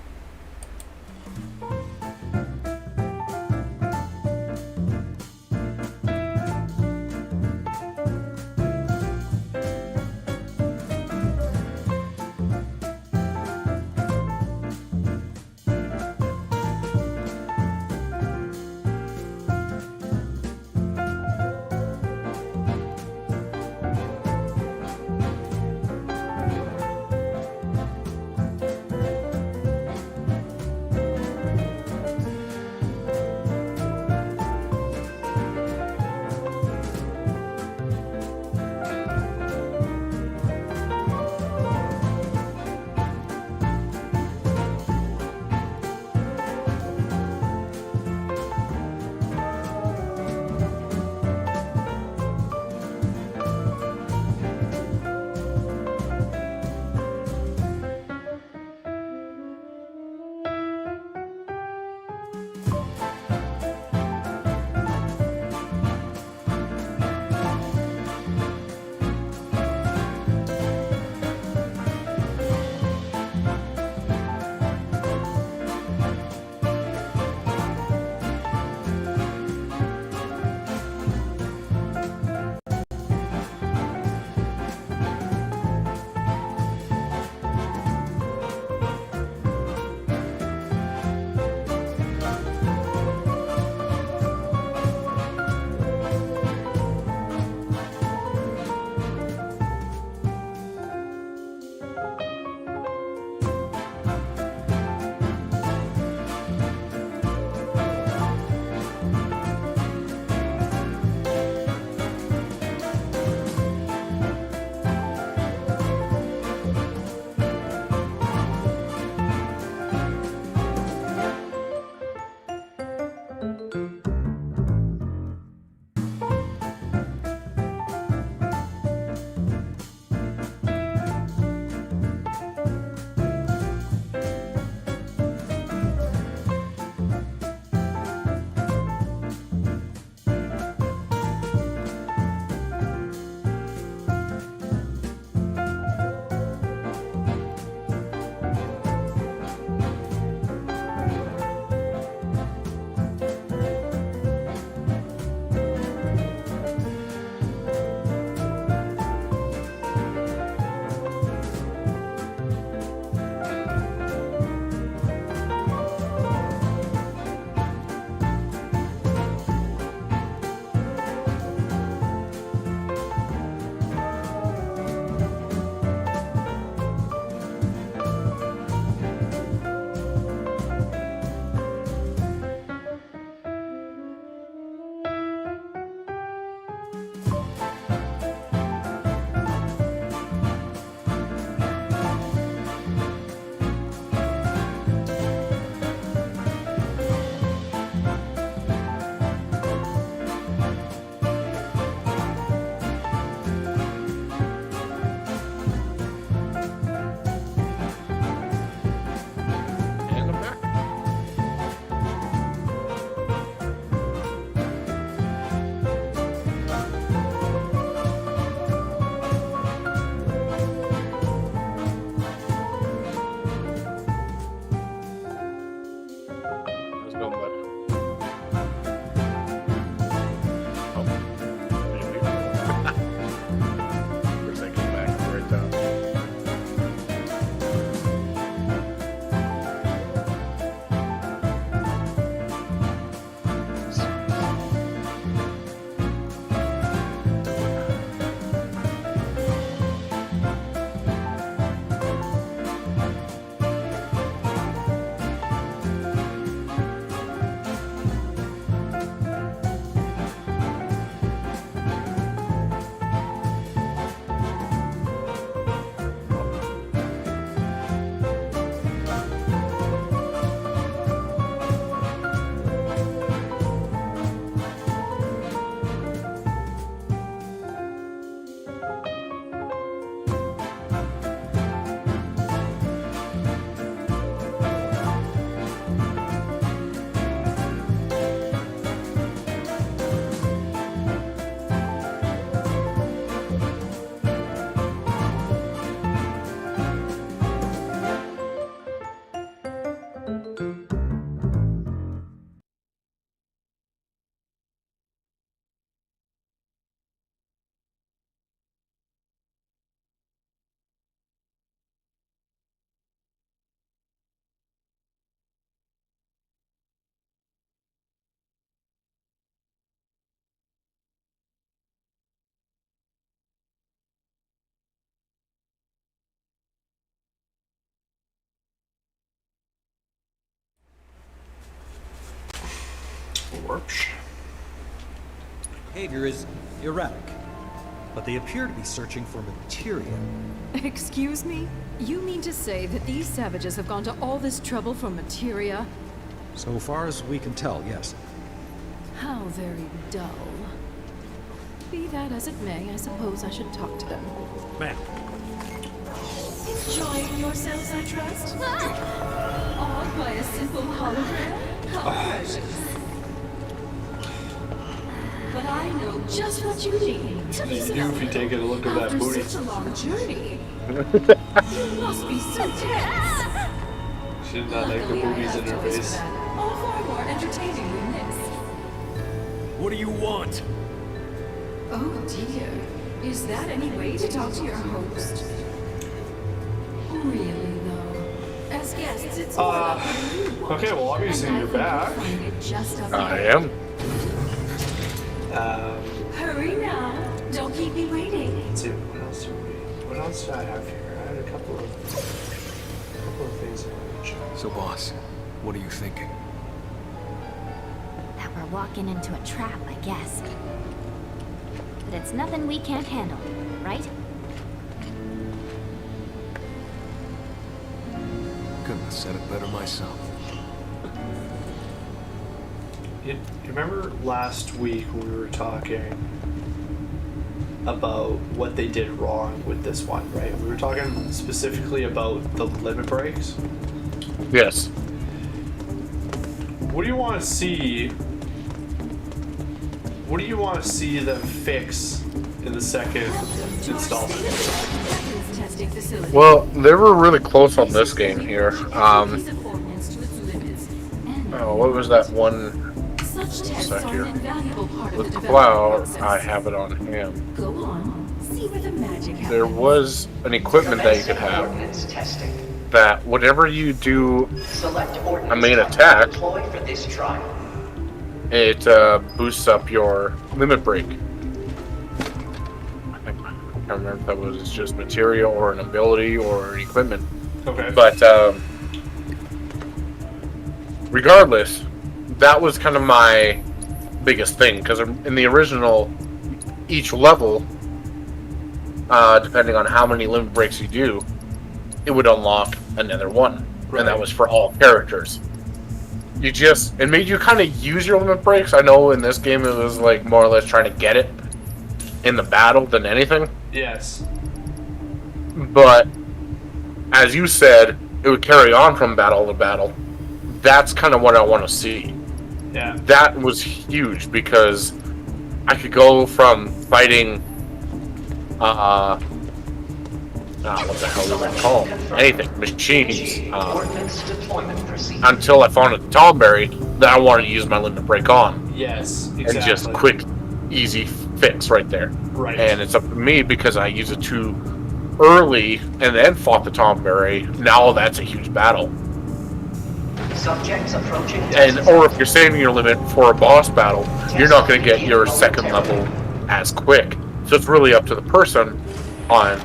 Speaker 7: Behavior is erratic, but they appear to be searching for materia.
Speaker 12: Excuse me? You mean to say that these savages have gone to all this trouble for materia?
Speaker 7: So far as we can tell, yes.
Speaker 12: How very dull. Be that as it may, I suppose I should talk to them.
Speaker 7: Ma'am.
Speaker 12: Enjoying yourselves, I trust? Awed by a simple hologram? How precious. But I know just what you need to be
Speaker 11: You do if you take a look at that booty.
Speaker 12: After such a long journey. You must be so tense.
Speaker 11: She did not like the boobies in her face.
Speaker 12: All far more entertaining than this.
Speaker 7: What do you want?
Speaker 12: Oh dear. Is that any way to talk to your host? Really though. As guests, it's more about what you want.
Speaker 11: Okay, well obviously you're back.
Speaker 1: I am.
Speaker 12: Hurry now. Don't keep me waiting.
Speaker 11: Let's see, what else do I have here? I had a couple of things I wanted to check.
Speaker 3: So, boss, what are you thinking?
Speaker 2: That we're walking into a trap, I guess. But it's nothing we can't handle, right?
Speaker 3: Couldn't have said it better myself.
Speaker 11: You remember last week when we were talking about what they did wrong with this one, right? We were talking specifically about the limit breaks.
Speaker 1: Yes.
Speaker 11: What do you want to see? What do you want to see them fix in the second installment?
Speaker 1: Well, they were really close on this game here. What was that one? Sec here. With Cloud, I have it on him. There was an equipment that you could have that whenever you do a main attack, it boosts up your limit break. I can't remember if that was just material or an ability or an equipment.
Speaker 11: Okay.
Speaker 1: But regardless, that was kind of my biggest thing, because in the original, each level, depending on how many limit breaks you do, it would unlock another one, and that was for all characters. It made you kind of use your limit breaks. I know in this game it was like more or less trying to get it in the battle than anything.
Speaker 11: Yes.
Speaker 1: But as you said, it would carry on from battle to battle. That's kind of what I want to see.
Speaker 11: Yeah.
Speaker 1: That was huge because I could go from fighting what the hell do we call them? Anything. Machines. Until I found a Tomberry that I wanted to use my limit break on.
Speaker 11: Yes, exactly.
Speaker 1: And just quick, easy fix right there.
Speaker 11: Right.
Speaker 1: And it's up to me because I used it too early and then fought the Tomberry. Now that's a huge battle.
Speaker 14: Subjects approaching.
Speaker 1: Or if you're saving your limit for a boss battle, you're not going to get your second level as quick. So it's really up to the person on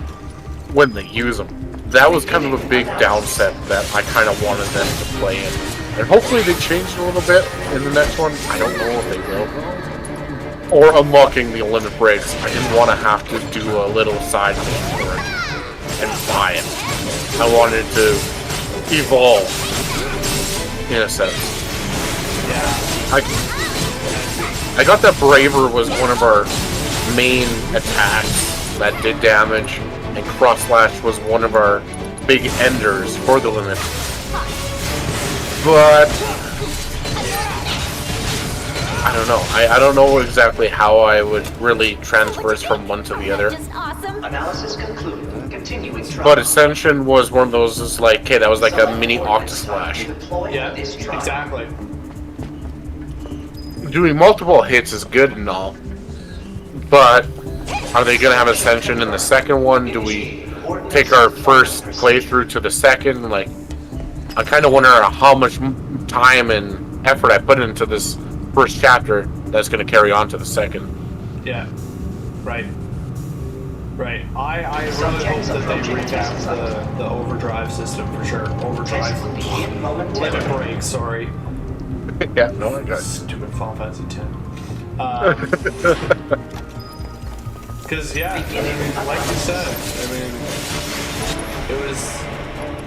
Speaker 1: when they use them. That was kind of a big downset that I kind of wanted them to play in. And hopefully they changed a little bit in the next one. I don't know if they will. Or unlocking the limit breaks. I didn't want to have to do a little side mission for it and buy it. I wanted to evolve, in a sense.
Speaker 11: Yeah.
Speaker 1: I got that Braver was one of our main attacks that did damage, and Cross Slash was one of our big enders for the limit. But I don't know. I don't know exactly how I would really transverse from one to the other.
Speaker 14: Analysis concluded. Continuing trial.
Speaker 1: But Ascension was one of those, is like, okay, that was like a mini Octoslash.
Speaker 11: Yeah, exactly.
Speaker 1: Doing multiple hits is good and all, but are they going to have Ascension in the second one? Do we take our first playthrough to the second? Like, I kind of wonder how much time and effort I put into this first chapter that's going to carry on to the second.
Speaker 11: Yeah, right. Right. I really hope that they recap the overdrive system for sure. Overdrive. Limit break, sorry.
Speaker 1: Yeah, no, I got it.
Speaker 11: Stupid Final Fantasy X. Because, yeah, I mean, like you said, I mean, it was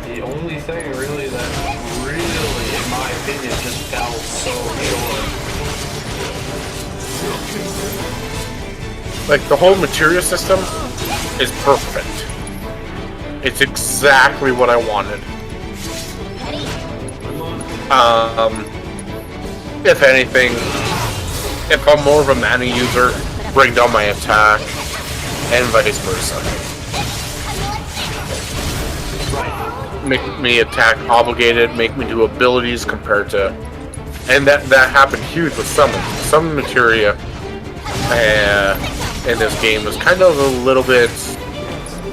Speaker 11: the only thing really that really, in my opinion, just fell so short.
Speaker 1: Like, the whole materia system is perfect. It's exactly what I wanted. If anything, if I'm more of a mana user, bring down my attack, and vice versa. Make me attack obligated, make me do abilities compared to... And that happened huge with summon. Summon materia in this game was kind of a little bit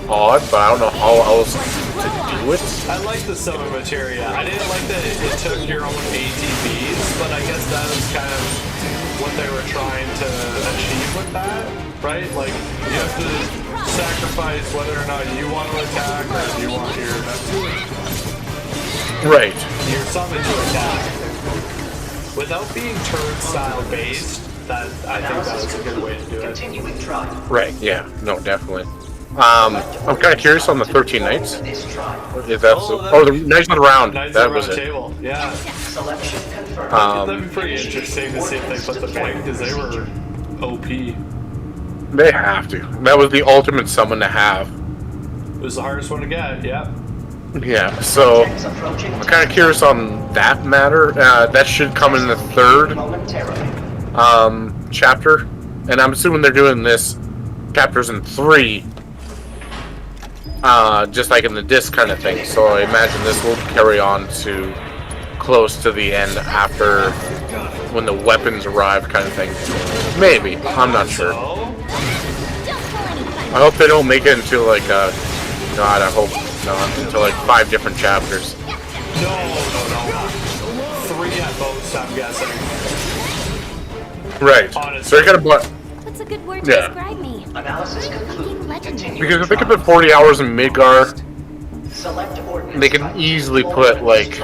Speaker 1: odd, but I don't know how else to do it.
Speaker 11: I like the summon materia. I didn't like that it took your own ATBs, but I guess that was kind of what they were trying to achieve with that, right? Like, you have to sacrifice whether or not you want to attack or if you want your summon to attack. Without being turn-style based, that I think that was a good way to do it.
Speaker 1: Right, yeah, no, definitely. I'm kind of curious on the 13 Knights. If that's the Knights of the Round. That was it.
Speaker 11: Table. Yeah. That'd be pretty interesting to see if they put the point because they were OP.
Speaker 1: They have to. That was the ultimate summon to have.
Speaker 11: It was the hardest one to get. Yeah.
Speaker 1: Yeah. So I'm kind of curious on that matter. That should come in the 3rd chapter, and I'm assuming they're doing this chapters in 3. Just like in the disc kind of thing. So I imagine this will carry on to close to the end after when the weapons arrive kind of thing. Maybe. I'm not sure. I hope they don't make it into like God, I hope not. Into like 5 different chapters.
Speaker 11: No. 3 at most, I'm guessing.
Speaker 1: Right. Honestly. So you're gonna
Speaker 2: What's a good word to describe me?
Speaker 14: Analysis concluded.
Speaker 1: Because if they could put 40 hours in Midgar, they can easily put like...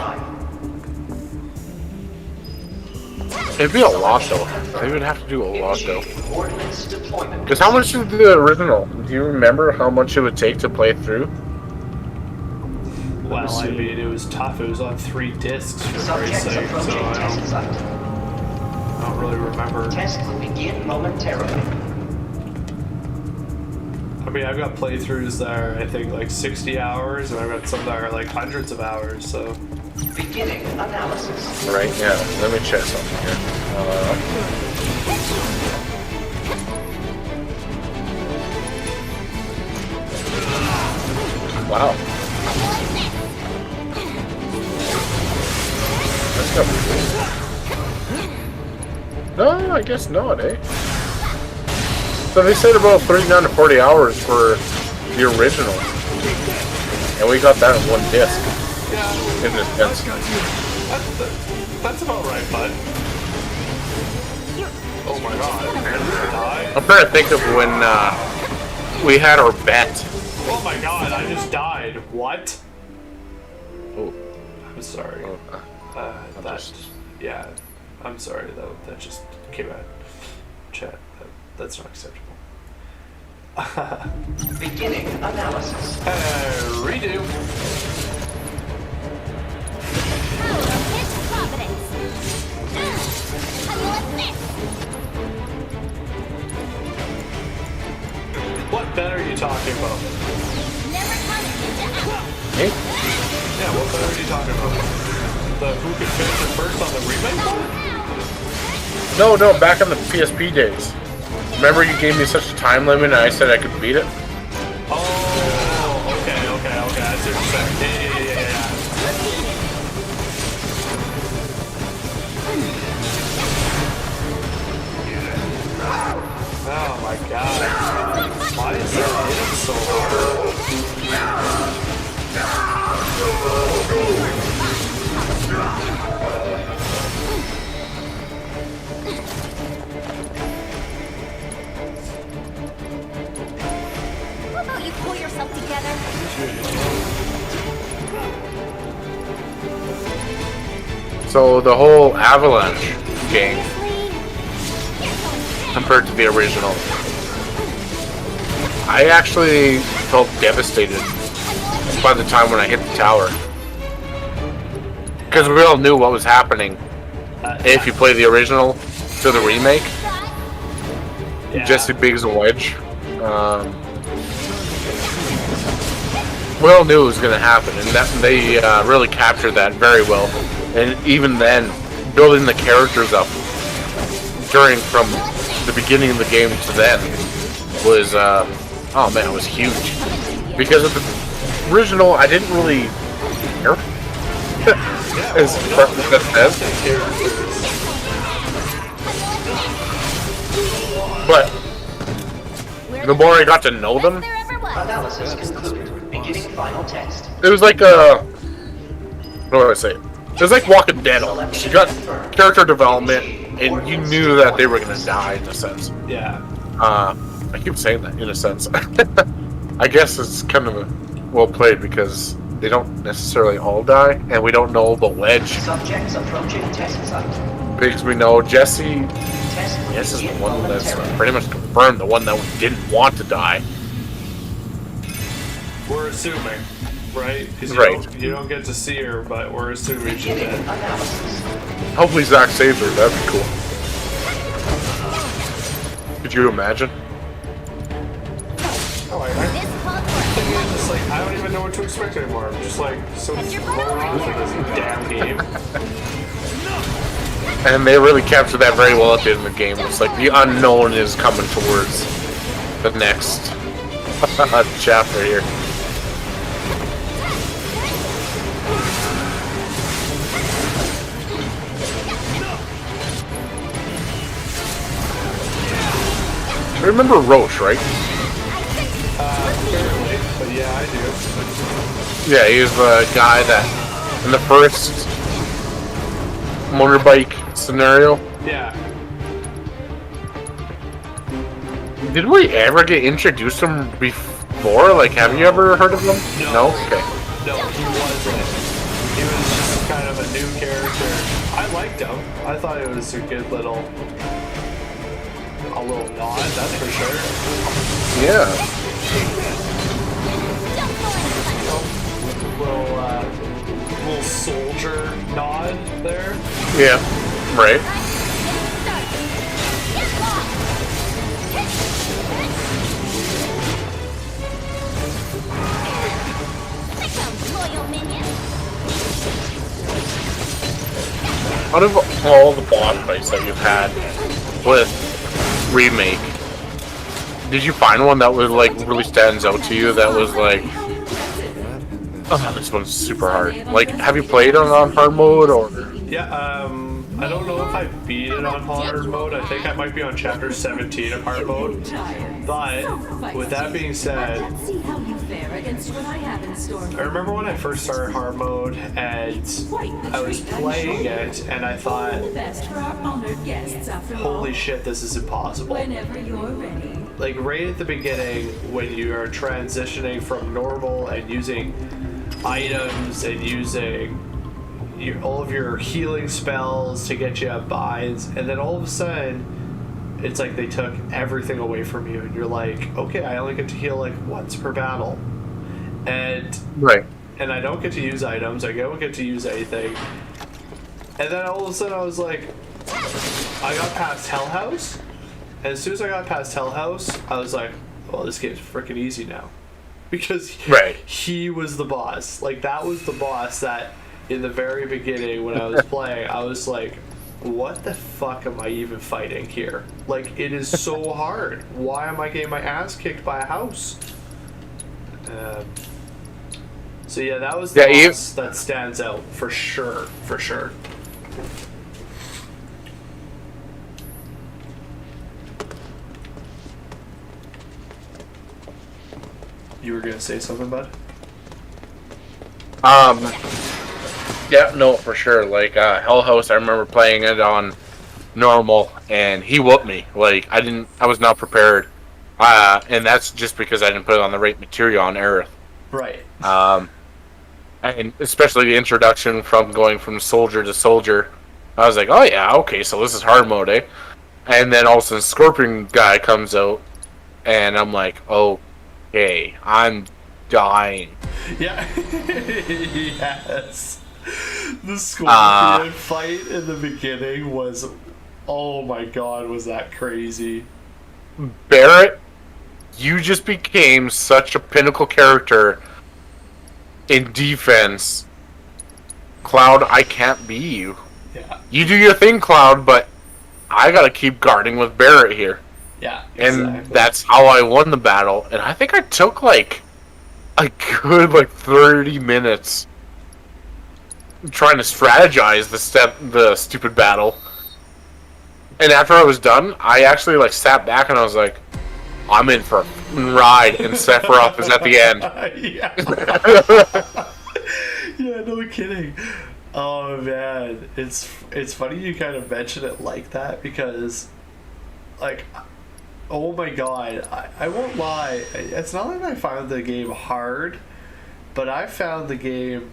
Speaker 1: It'd be a lot though. They would have to do a lot though. Because how much is the original? Do you remember how much it would take to play through?
Speaker 11: Well, I mean, it was tough. It was on 3 discs for Christ's sake, so I don't really remember.
Speaker 14: Test will begin momentarily.
Speaker 11: I mean, I've got playthroughs that are, I think, like 60 hours, and I've got some that are like hundreds of hours, so...
Speaker 14: Beginning analysis.
Speaker 1: Right, yeah. Let me check something here. Wow. That's gotta be cool. No, I guess not, eh? So they said about 39 to 40 hours for the original. And we got that in 1 disc. In this sense.
Speaker 11: That's about right, bud. Oh my god.
Speaker 1: I'm trying to think of when we had our bet.
Speaker 11: Oh my god, I just died. What?
Speaker 1: Oh.
Speaker 11: I'm sorry. Yeah, I'm sorry though. That just came out. Chat. That's not acceptable.
Speaker 14: Beginning analysis.
Speaker 11: Redo. What bet are you talking about?
Speaker 1: Hey?
Speaker 11: Yeah, what bet are you talking about? The who could finish it first on the remake?
Speaker 1: No, back on the PSP days. Remember you gave me such a time limit and I said I could beat it?
Speaker 11: Oh, okay. I see what you're saying. Yeah. Oh my god. Why is that hitting so hard?
Speaker 2: How about you pull yourself together?
Speaker 1: So the whole Avalanche game compared to the original, I actually felt devastated by the time when I hit the tower. Because we all knew what was happening if you play the original to the remake.
Speaker 11: Yeah.
Speaker 1: Jesse Biggs and Wedge. We all knew it was going to happen, and that they really captured that very well. And even then, building the characters up from the beginning of the game to then was, oh man, it was huge. Because of the original, I didn't really care. As far as that says. But the more I got to know them,
Speaker 14: Analysis concluded. Beginning final text.
Speaker 1: it was like what do I say? It was like Walking Dead almost. You got character development, and you knew that they were gonna die in a sense.
Speaker 11: Yeah.
Speaker 1: I keep saying that in a sense. I guess it's kind of well played because they don't necessarily all die, and we don't know about Wedge.
Speaker 14: Subjects approaching test site.
Speaker 1: Biggs we know. Jesse, this is the one that's pretty much confirmed, the one that didn't want to die.
Speaker 11: We're assuming, right? Because you don't get to see her, but we're assuming she's dead.
Speaker 1: Hopefully Zach saves her, that'd be cool. Could you imagine?
Speaker 11: Oh, I don't even know what to expect anymore. I'm just like so thrown off of this damn game.
Speaker 1: And they really captured that very well at the end of the game. It's like the unknown is coming towards the next chapter here. I remember Roche, right?
Speaker 11: Apparently, but yeah, I do.
Speaker 1: Yeah, he was the guy that in the first motorbike scenario.
Speaker 11: Yeah.
Speaker 1: Did we ever get introduced to him before? Like, have you ever heard of him? No? Okay.
Speaker 11: No, he wasn't. He was just kind of a new character. I liked him. I thought it was a good little nod, that's for sure.
Speaker 1: Yeah.
Speaker 11: Little soldier nod there.
Speaker 1: Yeah. Right. Out of all the boss fights that you've had with Remake, did you find one that was like really stands out to you that was like, oh, this one's super hard? Like, have you played on hard mode or?
Speaker 11: Yeah, I don't know if I beat it on hard mode. I think I might be on chapter 17 of hard mode. But with that being said, I remember when I first started hard mode and I was playing it and I thought, holy shit, this is impossible. Like right at the beginning when you are transitioning from normal and using items and using all of your healing spells to get you up binds, and then all of a sudden it's like they took everything away from you and you're like, okay, I only get to heal like once per battle, and I don't get to use items, I don't get to use anything. And then all of a sudden I was like, I got past Hell House, and as soon as I got past Hell House I was like, well, this game's freaking easy now, because he was the boss. Like that was the boss that in the very beginning when I was playing, I was like, what the fuck am I even fighting here? Like, it is so hard. Why am I getting my ass kicked by a house? So yeah, that was the boss that stands out for sure, for sure. You were gonna say something, bud?
Speaker 1: Yeah, no, for sure. Like, Hell House, I remember playing it on normal, and he whooped me. Like, I was not prepared. And that's just because I didn't put it on the right material on Aerith.
Speaker 11: Right.
Speaker 1: And especially the introduction from going from soldier to soldier. I was like, oh yeah, okay, so this is hard mode, eh? And then all of a sudden Scorpion guy comes out, and I'm like, okay, I'm dying.
Speaker 11: Yeah. Yes. The Scorpion fight in the beginning was, oh my god, was that crazy.
Speaker 1: Barrett, you just became such a pinnacle character in defense. Cloud, I can't be you.
Speaker 11: Yeah.
Speaker 1: You do your thing, Cloud, but I gotta keep guarding with Barrett here.
Speaker 11: Yeah, exactly.
Speaker 1: And that's how I won the battle. And I think I took like a good 30 minutes trying to strategize the stupid battle. And after I was done, I actually sat back and I was like, I'm in for a ride, and Sephiroth is at the end.
Speaker 11: Yeah, no kidding. Oh man, it's funny you kind of mention it like that, because oh my god, I won't lie, it's not like I found the game hard, but I found the game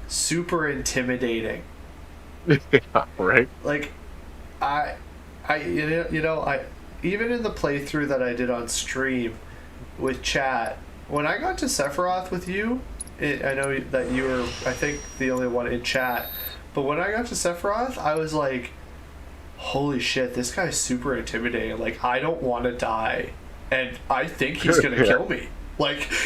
Speaker 11: super intimidating.
Speaker 1: Yeah, right.
Speaker 11: I even in the playthrough that I did on stream with chat, when I got to Sephiroth with you, I know that you were, I think, the only one in chat, but when I got to Sephiroth, I was like, holy shit, this guy's super intimidating. I don't want to die, and I think he's gonna kill me.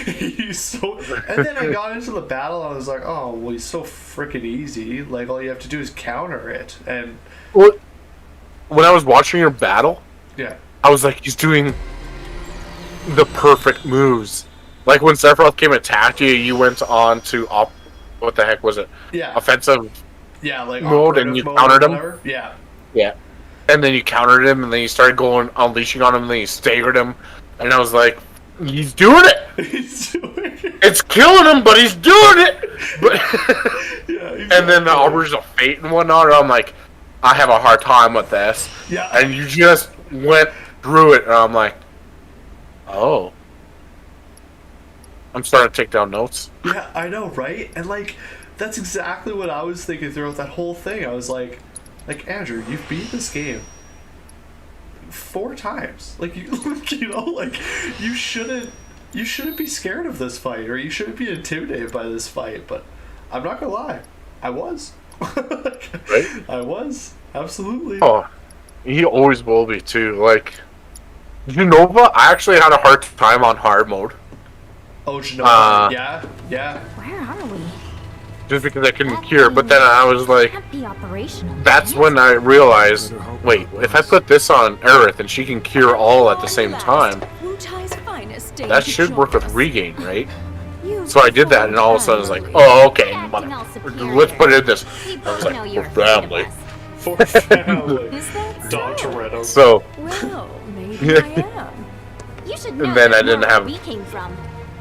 Speaker 11: He's so... And then I got into the battle, and I was like, oh, well, he's so freaking easy. All you have to do is counter it, and...
Speaker 1: Well, when I was watching your battle,
Speaker 11: yeah,
Speaker 1: I was like, he's doing the perfect moves. When Sephiroth came and attacked you, you went on to what the heck was it?
Speaker 11: Yeah.
Speaker 1: Offensive.
Speaker 11: Yeah,
Speaker 1: mode, and you countered him.
Speaker 11: Yeah.
Speaker 1: Yeah. And then you countered him, and then you started unleashing on him, and then you staggered him, and I was like, he's doing it.
Speaker 11: He's doing it.
Speaker 1: It's killing him, but he's doing it. But
Speaker 11: yeah, exactly.
Speaker 1: And then the Arbors of Fate and whatnot, I'm like, I have a hard time with this.
Speaker 11: Yeah.
Speaker 1: And you just went through it, and I'm like, oh. I'm starting to take down notes.
Speaker 11: Yeah, I know, right? And that's exactly what I was thinking throughout that whole thing. I was like, Andrew, you've beat this game 4 times. You shouldn't be scared of this fight, or you shouldn't be intimidated by this fight. But I'm not gonna lie, I was.
Speaker 1: Right?
Speaker 11: I was, absolutely.
Speaker 1: Oh, he always will be too. Genova, I actually had a hard time on hard mode.
Speaker 11: Oh, Genova, yeah.
Speaker 2: Where are we?
Speaker 1: Just because I couldn't cure, but then I was like,
Speaker 2: Can't be operational.
Speaker 1: that's when I realized, wait, if I put this on Aerith and she can cure all at the same time, that should work with regain, right? So I did that, and all of a sudden I was like, oh, okay, let's put it in this. I was like, for family.
Speaker 11: For family. Don Toretto.
Speaker 1: So,
Speaker 12: Well, maybe I am.
Speaker 2: You should know
Speaker 1: and then I
Speaker 2: where
Speaker 1: didn't have
Speaker 2: we came from.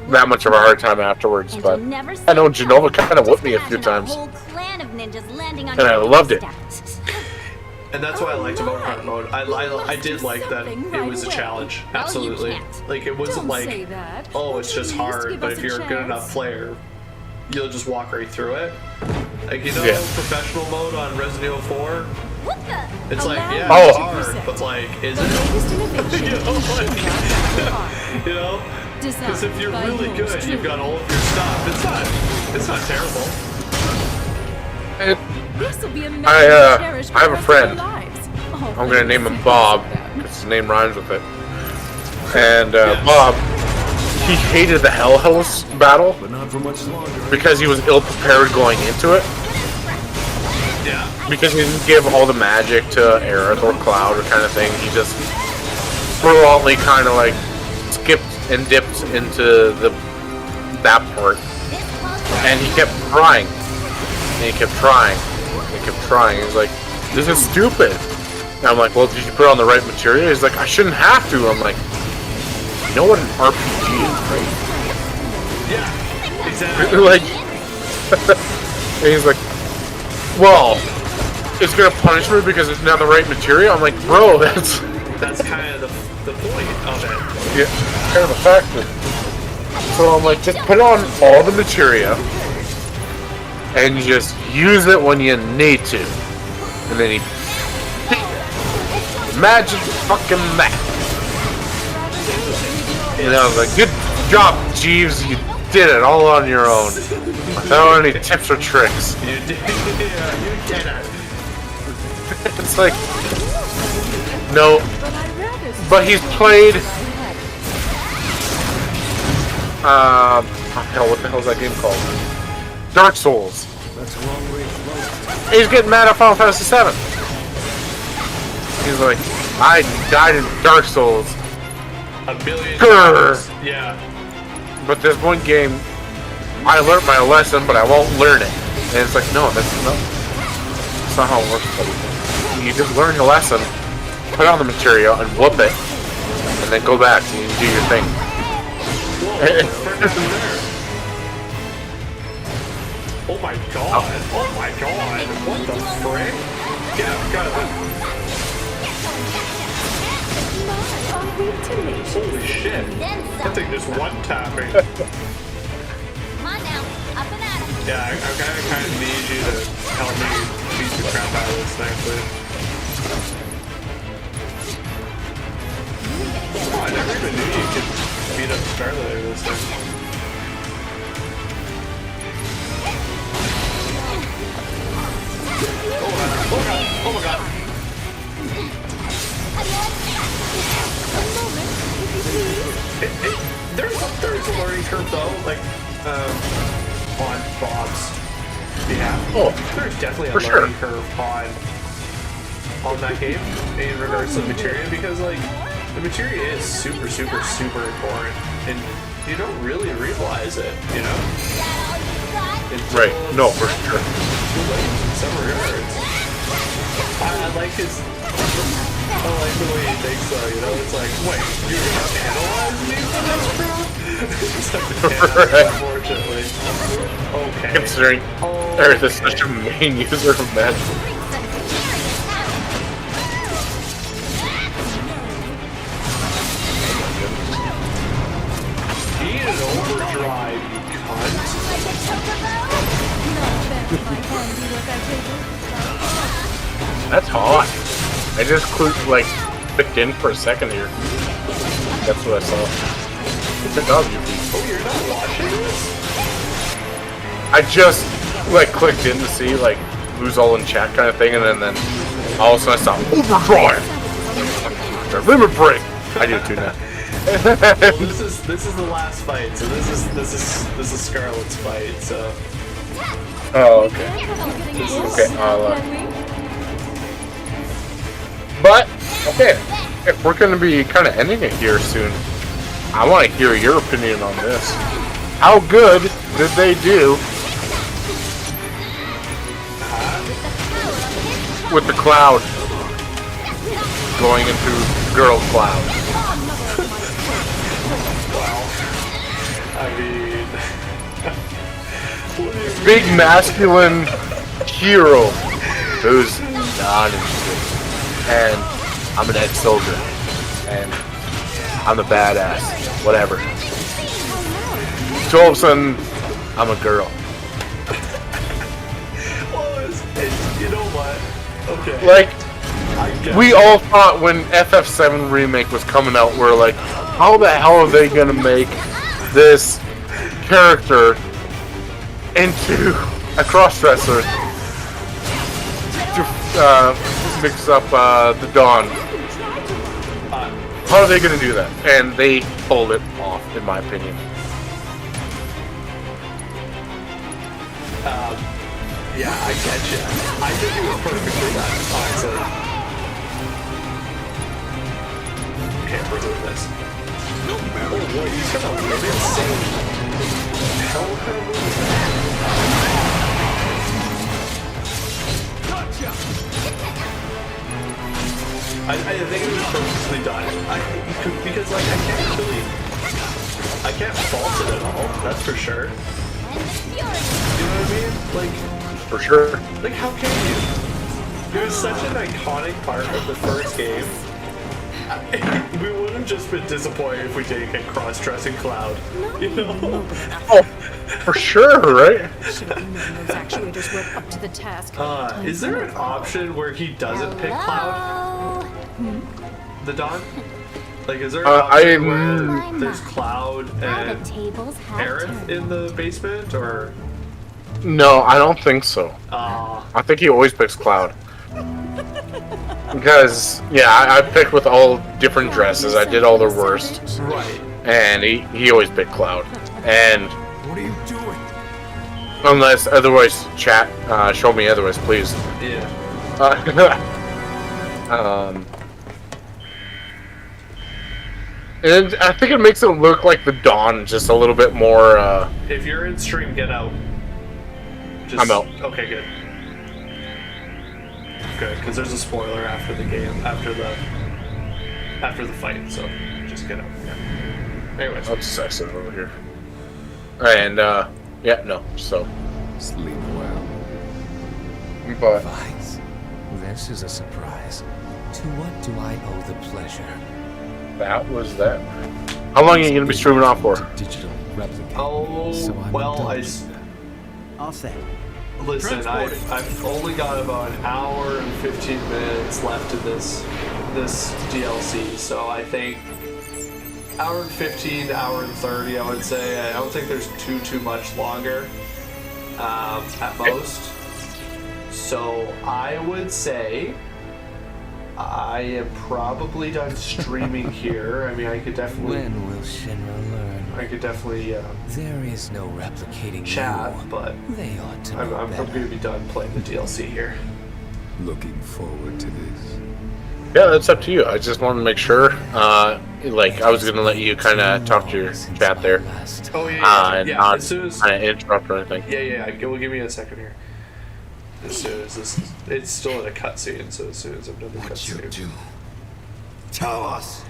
Speaker 1: that much of a hard time afterwards, but I know Genova kind of whipped me a few times,
Speaker 2: Whole clan of ninjas landing on
Speaker 1: and I
Speaker 2: your
Speaker 1: loved it.
Speaker 11: And that's what I liked about hard mode. I did like that it was a challenge. Absolutely. It wasn't oh, it's just hard, but if you're a good enough player, you'll just walk right through it. Professional mode on Resident Evil 4, it's it's hard, but is it? Because if you're really good, you've got all of your stuff. It's not terrible.
Speaker 1: I have a friend. I'm gonna name him Bob because his name rhymes with it. And Bob, he hated the Hell House battle because he was ill prepared going into it.
Speaker 11: Yeah.
Speaker 1: Because he didn't give all the magic to Aerith or Cloud or kind of thing. He just bluntly kind of skipped and dipped into that part, and he kept trying, and he kept trying, and he kept trying. He's like, "This is stupid." And I'm like, "Well, did you put on the right material?" He's like, "I shouldn't have to." I'm like, "You know what an RPG is, right?"
Speaker 11: Yeah, exactly.
Speaker 1: And he's like, "Well, it's gonna punish me because it's not the right material." I'm like, "Bro, that's
Speaker 11: kind of the point of it."
Speaker 1: Yeah, kind of a factor. So I'm like, just put on all the materia and just use it when you need to. And then he magic fucking that. You know, like, good job, Jeeves. You did it all on your own. Without any tips or tricks.
Speaker 11: You did, yeah, you did it.
Speaker 1: It's like, no, but he's played. Hell, what the hell is that game called? Dark Souls.
Speaker 3: That's a long range load.
Speaker 1: He's getting mad at Final Fantasy VII. He's like, I died in Dark Souls.
Speaker 11: A billion times. Yeah.
Speaker 1: But this one game, I learned my lesson, but I won't learn it. And it's like, no, that's not how it works, buddy. You just learn your lesson, put on the material, and whoop it, and then go back and do your thing.
Speaker 11: Oh my god! Oh my god! What the frick? Get Holy shit! That thing just one tapping.
Speaker 2: Come on now, up and at it.
Speaker 11: Yeah, I kind of need you to help me beat the crap out of this thing, please. Oh, I never even knew you could beat up Scarlet over this thing. Oh my god! There's a learning curve though, like, on Bob's behalf.
Speaker 1: Oh,
Speaker 11: there's definitely a learning curve on that game in regards to the materia, because like the materia is super important, and you don't really realize it, you know?
Speaker 1: Right, no, for sure.
Speaker 11: In some regards. I like his. I like the way he thinks though, you know? It's like, wait, you're gonna analyze me for this, bro?
Speaker 1: Right.
Speaker 11: Unfortunately. Okay.
Speaker 1: Considering Earth is such a main user of magic.
Speaker 11: He is overdrive, you cunt.
Speaker 1: That's hot. I just clicked in for a second here. That's what I saw. Good job, you.
Speaker 11: Oh, you're not watching this?
Speaker 1: I just clicked in to see who's all in chat kind of thing, and then all of a sudden I saw overdrive. Limit break. I do too now.
Speaker 11: Well, this is the last fight, so this is Scarlet's fight, so.
Speaker 1: Oh, okay. Okay, but, okay, if we're going to be kind of ending it here soon, I want to hear your opinion on this. How good did they do with the cloud going into Girl Cloud?
Speaker 11: I mean...
Speaker 1: Big masculine hero who's not interested. And I'm an ex-soldier. And I'm a badass. Whatever. So all of a sudden, I'm a girl.
Speaker 11: Well, you know what? Okay.
Speaker 1: We all thought when FF7 Remake was coming out, we're like, how the hell are they gonna make this character into a crossdresser to mix up the Dawn? How are they gonna do that? And they pulled it off, in my opinion.
Speaker 11: Yeah, I get you. I think it was perfectly done, honestly. Can't remove this. Oh boy, he's gonna live insane. Hell kind of move is that? I think it was perfectly done. Because I can't fault it at all. That's for sure. You know what I mean?
Speaker 1: For sure.
Speaker 11: How can you? It was such an iconic part of the first game. We would have just been disappointed if we didn't get cross-dressing Cloud. You know?
Speaker 1: Oh, for sure, right?
Speaker 12: Should have known those actuators were up to the task.
Speaker 11: Is there an option where he doesn't pick Cloud? The Dawn? Like, is there an option where there's Cloud and Aerith in the basement, or?
Speaker 1: No, I don't think so. I think he always picks Cloud. Because, yeah, I picked with all different dresses. I did all their worst.
Speaker 11: Right.
Speaker 1: And he always picked Cloud. And
Speaker 3: What are you doing?
Speaker 1: unless otherwise, chat, show me otherwise, please.
Speaker 11: Yeah.
Speaker 1: And I think it makes it look like the Dawn just a little bit more.
Speaker 11: If you're in stream, get out. Just,
Speaker 1: I'm out.
Speaker 11: Okay, good. Good, because there's a spoiler after the game, after the fight. So just get out. Yeah. Anyways,
Speaker 1: I'll just exit over here. And yeah, no. So
Speaker 3: Sleep well.
Speaker 1: But
Speaker 3: Vice, this is a surprise. To what do I owe the pleasure?
Speaker 1: that was that. How long are you gonna be streaming off for?
Speaker 3: Digital replicate.
Speaker 11: oh well,
Speaker 10: All set.
Speaker 11: listen. I've only got about an hour and 15 minutes left in this DLC, so I think hour and 15, hour and 30, I would say. I don't think there's too much longer, at most. So I would say I am probably done streaming here. I mean, I could definitely.
Speaker 3: When will Shinra learn?
Speaker 11: I could definitely.
Speaker 3: There is no replicating
Speaker 11: chat,
Speaker 3: you.
Speaker 11: but
Speaker 3: They ought to
Speaker 11: I'm
Speaker 3: know
Speaker 11: going to be done playing the DLC here.
Speaker 3: Looking forward to this.
Speaker 1: Yeah, that's up to you. I just wanted to make sure. Like I was gonna let you kind of talk to your chat there.
Speaker 11: Oh yeah,
Speaker 1: and
Speaker 11: yeah.
Speaker 1: not
Speaker 11: As soon as
Speaker 1: kind of interrupt or anything.
Speaker 11: yeah. Well, give me a second here. As soon as it's still in a cutscene, so as soon as I'm done the cutscene.
Speaker 3: Tell us.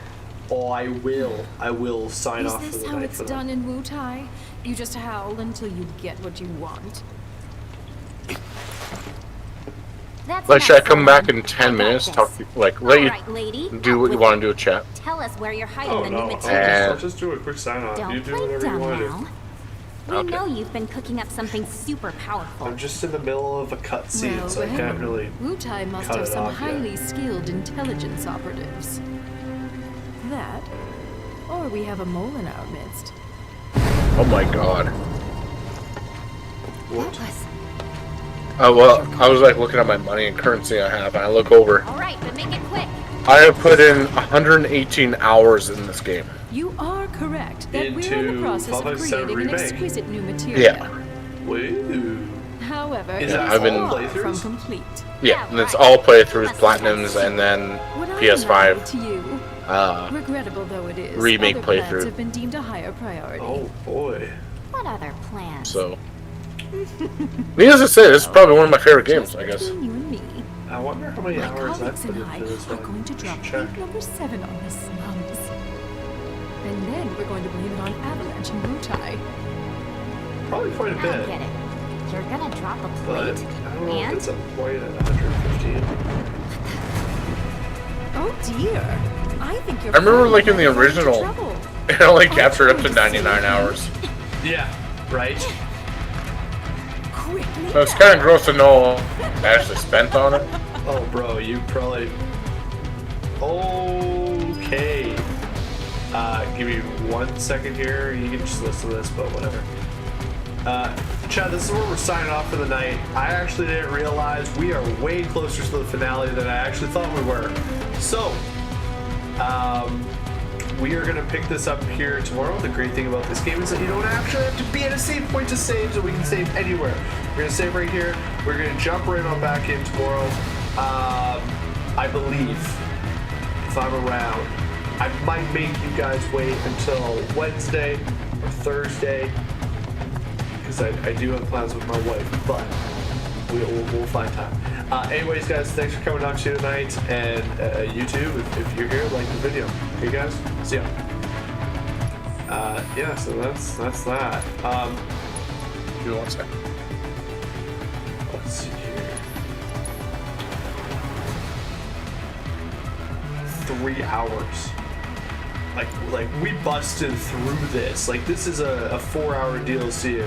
Speaker 11: Oh, I will sign off for
Speaker 12: Is this
Speaker 11: the
Speaker 12: how
Speaker 11: night
Speaker 12: it's
Speaker 11: for
Speaker 12: done in Wutai? You just howl until you get what you want.
Speaker 2: That's
Speaker 1: Like, should I
Speaker 2: enough,
Speaker 1: come back
Speaker 2: Solon.
Speaker 1: in 10
Speaker 2: I got
Speaker 1: minutes?
Speaker 2: this.
Speaker 1: Talk, like, let you
Speaker 2: Alright, lady,
Speaker 1: do what you want to do with chat.
Speaker 2: Tell us where you're hiding
Speaker 11: Oh
Speaker 2: the
Speaker 11: no,
Speaker 2: new
Speaker 11: I'll
Speaker 2: material.
Speaker 11: just do a quick sign off.
Speaker 2: Don't
Speaker 11: You do
Speaker 2: play
Speaker 11: whatever you
Speaker 2: dumb
Speaker 11: want to do.
Speaker 2: now. We
Speaker 1: Okay.
Speaker 2: know you've been cooking up something super powerful.
Speaker 11: I'm just in the middle of a cutscene,
Speaker 12: Well,
Speaker 11: so I can't really.
Speaker 12: Wutai must
Speaker 11: cut
Speaker 12: have
Speaker 11: it
Speaker 12: some
Speaker 11: off yet.
Speaker 12: highly skilled intelligence operatives. That, or we have a mole in our midst.
Speaker 1: Oh my god.
Speaker 2: What was?
Speaker 1: Well, I was like looking at my money and currency I have, and I look over.
Speaker 2: Alright, but make it quick.
Speaker 1: I have put in 118 hours in this game.
Speaker 12: You are correct that we're in
Speaker 11: Into
Speaker 12: the process
Speaker 11: Final
Speaker 12: of
Speaker 11: Fantasy
Speaker 12: creating an
Speaker 11: Remake.
Speaker 12: exquisite new material.
Speaker 1: Yeah.
Speaker 11: Woo.
Speaker 12: However,
Speaker 11: Is
Speaker 12: it
Speaker 11: that
Speaker 12: is
Speaker 1: I've been-
Speaker 12: far
Speaker 11: playthroughs?
Speaker 12: from complete.
Speaker 1: Yeah, and it's all playthroughs, platinums, and then
Speaker 12: What I lied
Speaker 1: PS5
Speaker 12: to you, regrettable though it is,
Speaker 1: remake
Speaker 12: other plans
Speaker 1: playthrough.
Speaker 12: have been deemed a higher priority.
Speaker 11: Oh boy.
Speaker 2: What other plans?
Speaker 1: So, needless to say, this is probably one of my favorite games, I guess.
Speaker 12: Between you and me,
Speaker 11: I wonder how many
Speaker 12: my
Speaker 11: hours I've
Speaker 12: colleagues
Speaker 11: put
Speaker 12: and I
Speaker 11: into this
Speaker 12: are
Speaker 11: one.
Speaker 12: going to drop
Speaker 11: Check.
Speaker 12: point number 7 on the slums. And then we're going to blame it on Avalanche and Wutai.
Speaker 11: Probably quite a
Speaker 2: I
Speaker 11: bit,
Speaker 2: get it. You're gonna drop a
Speaker 11: but
Speaker 2: plate,
Speaker 11: I don't know if
Speaker 2: and
Speaker 11: it's a point at 115.
Speaker 12: Oh dear. I think you're
Speaker 1: I remember, like, in the
Speaker 12: falling into
Speaker 1: original,
Speaker 12: trouble.
Speaker 1: it only captured up to 99 hours.
Speaker 11: Yeah, right.
Speaker 12: Quickly
Speaker 1: So it's kind of gross to know I actually spent on it.
Speaker 11: Oh, bro, you probably. Okay. Give me 1 second here. You can just listen to this, but whatever. Chad, this is where we're signing off for the night. I actually didn't realize we are way closer to the finale than I actually thought we were. So, we are going to pick this up here tomorrow. The great thing about this game is that you don't actually have to be at a save point to save, so we can save anywhere. We're going to save right here. We're going to jump right on back in tomorrow. I believe, if I'm around, I might make you guys wait until Wednesday or Thursday, because I do have plans with my wife, but we'll find time. Anyways, guys, thanks for coming out to tonight, and YouTube, if you're here, like the video. Okay, guys, see ya. Yeah, so that's that.
Speaker 1: Give me 1 second.
Speaker 11: Let's see here. 3 hours. Like we busted through this. Like this is a 4-hour DLC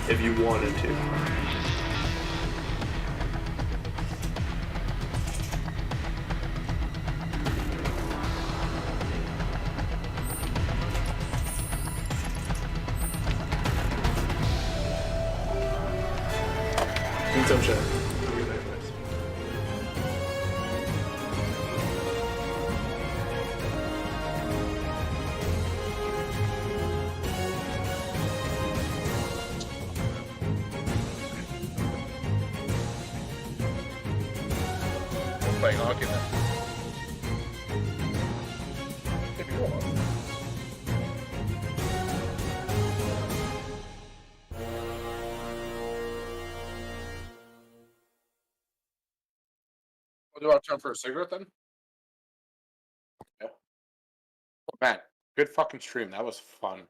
Speaker 11: if you wanted to. What's up, Chad?
Speaker 1: Playing hockey now. Do you want to jump for a cigarette then? Yeah. Oh, man, good fucking stream. That was fun.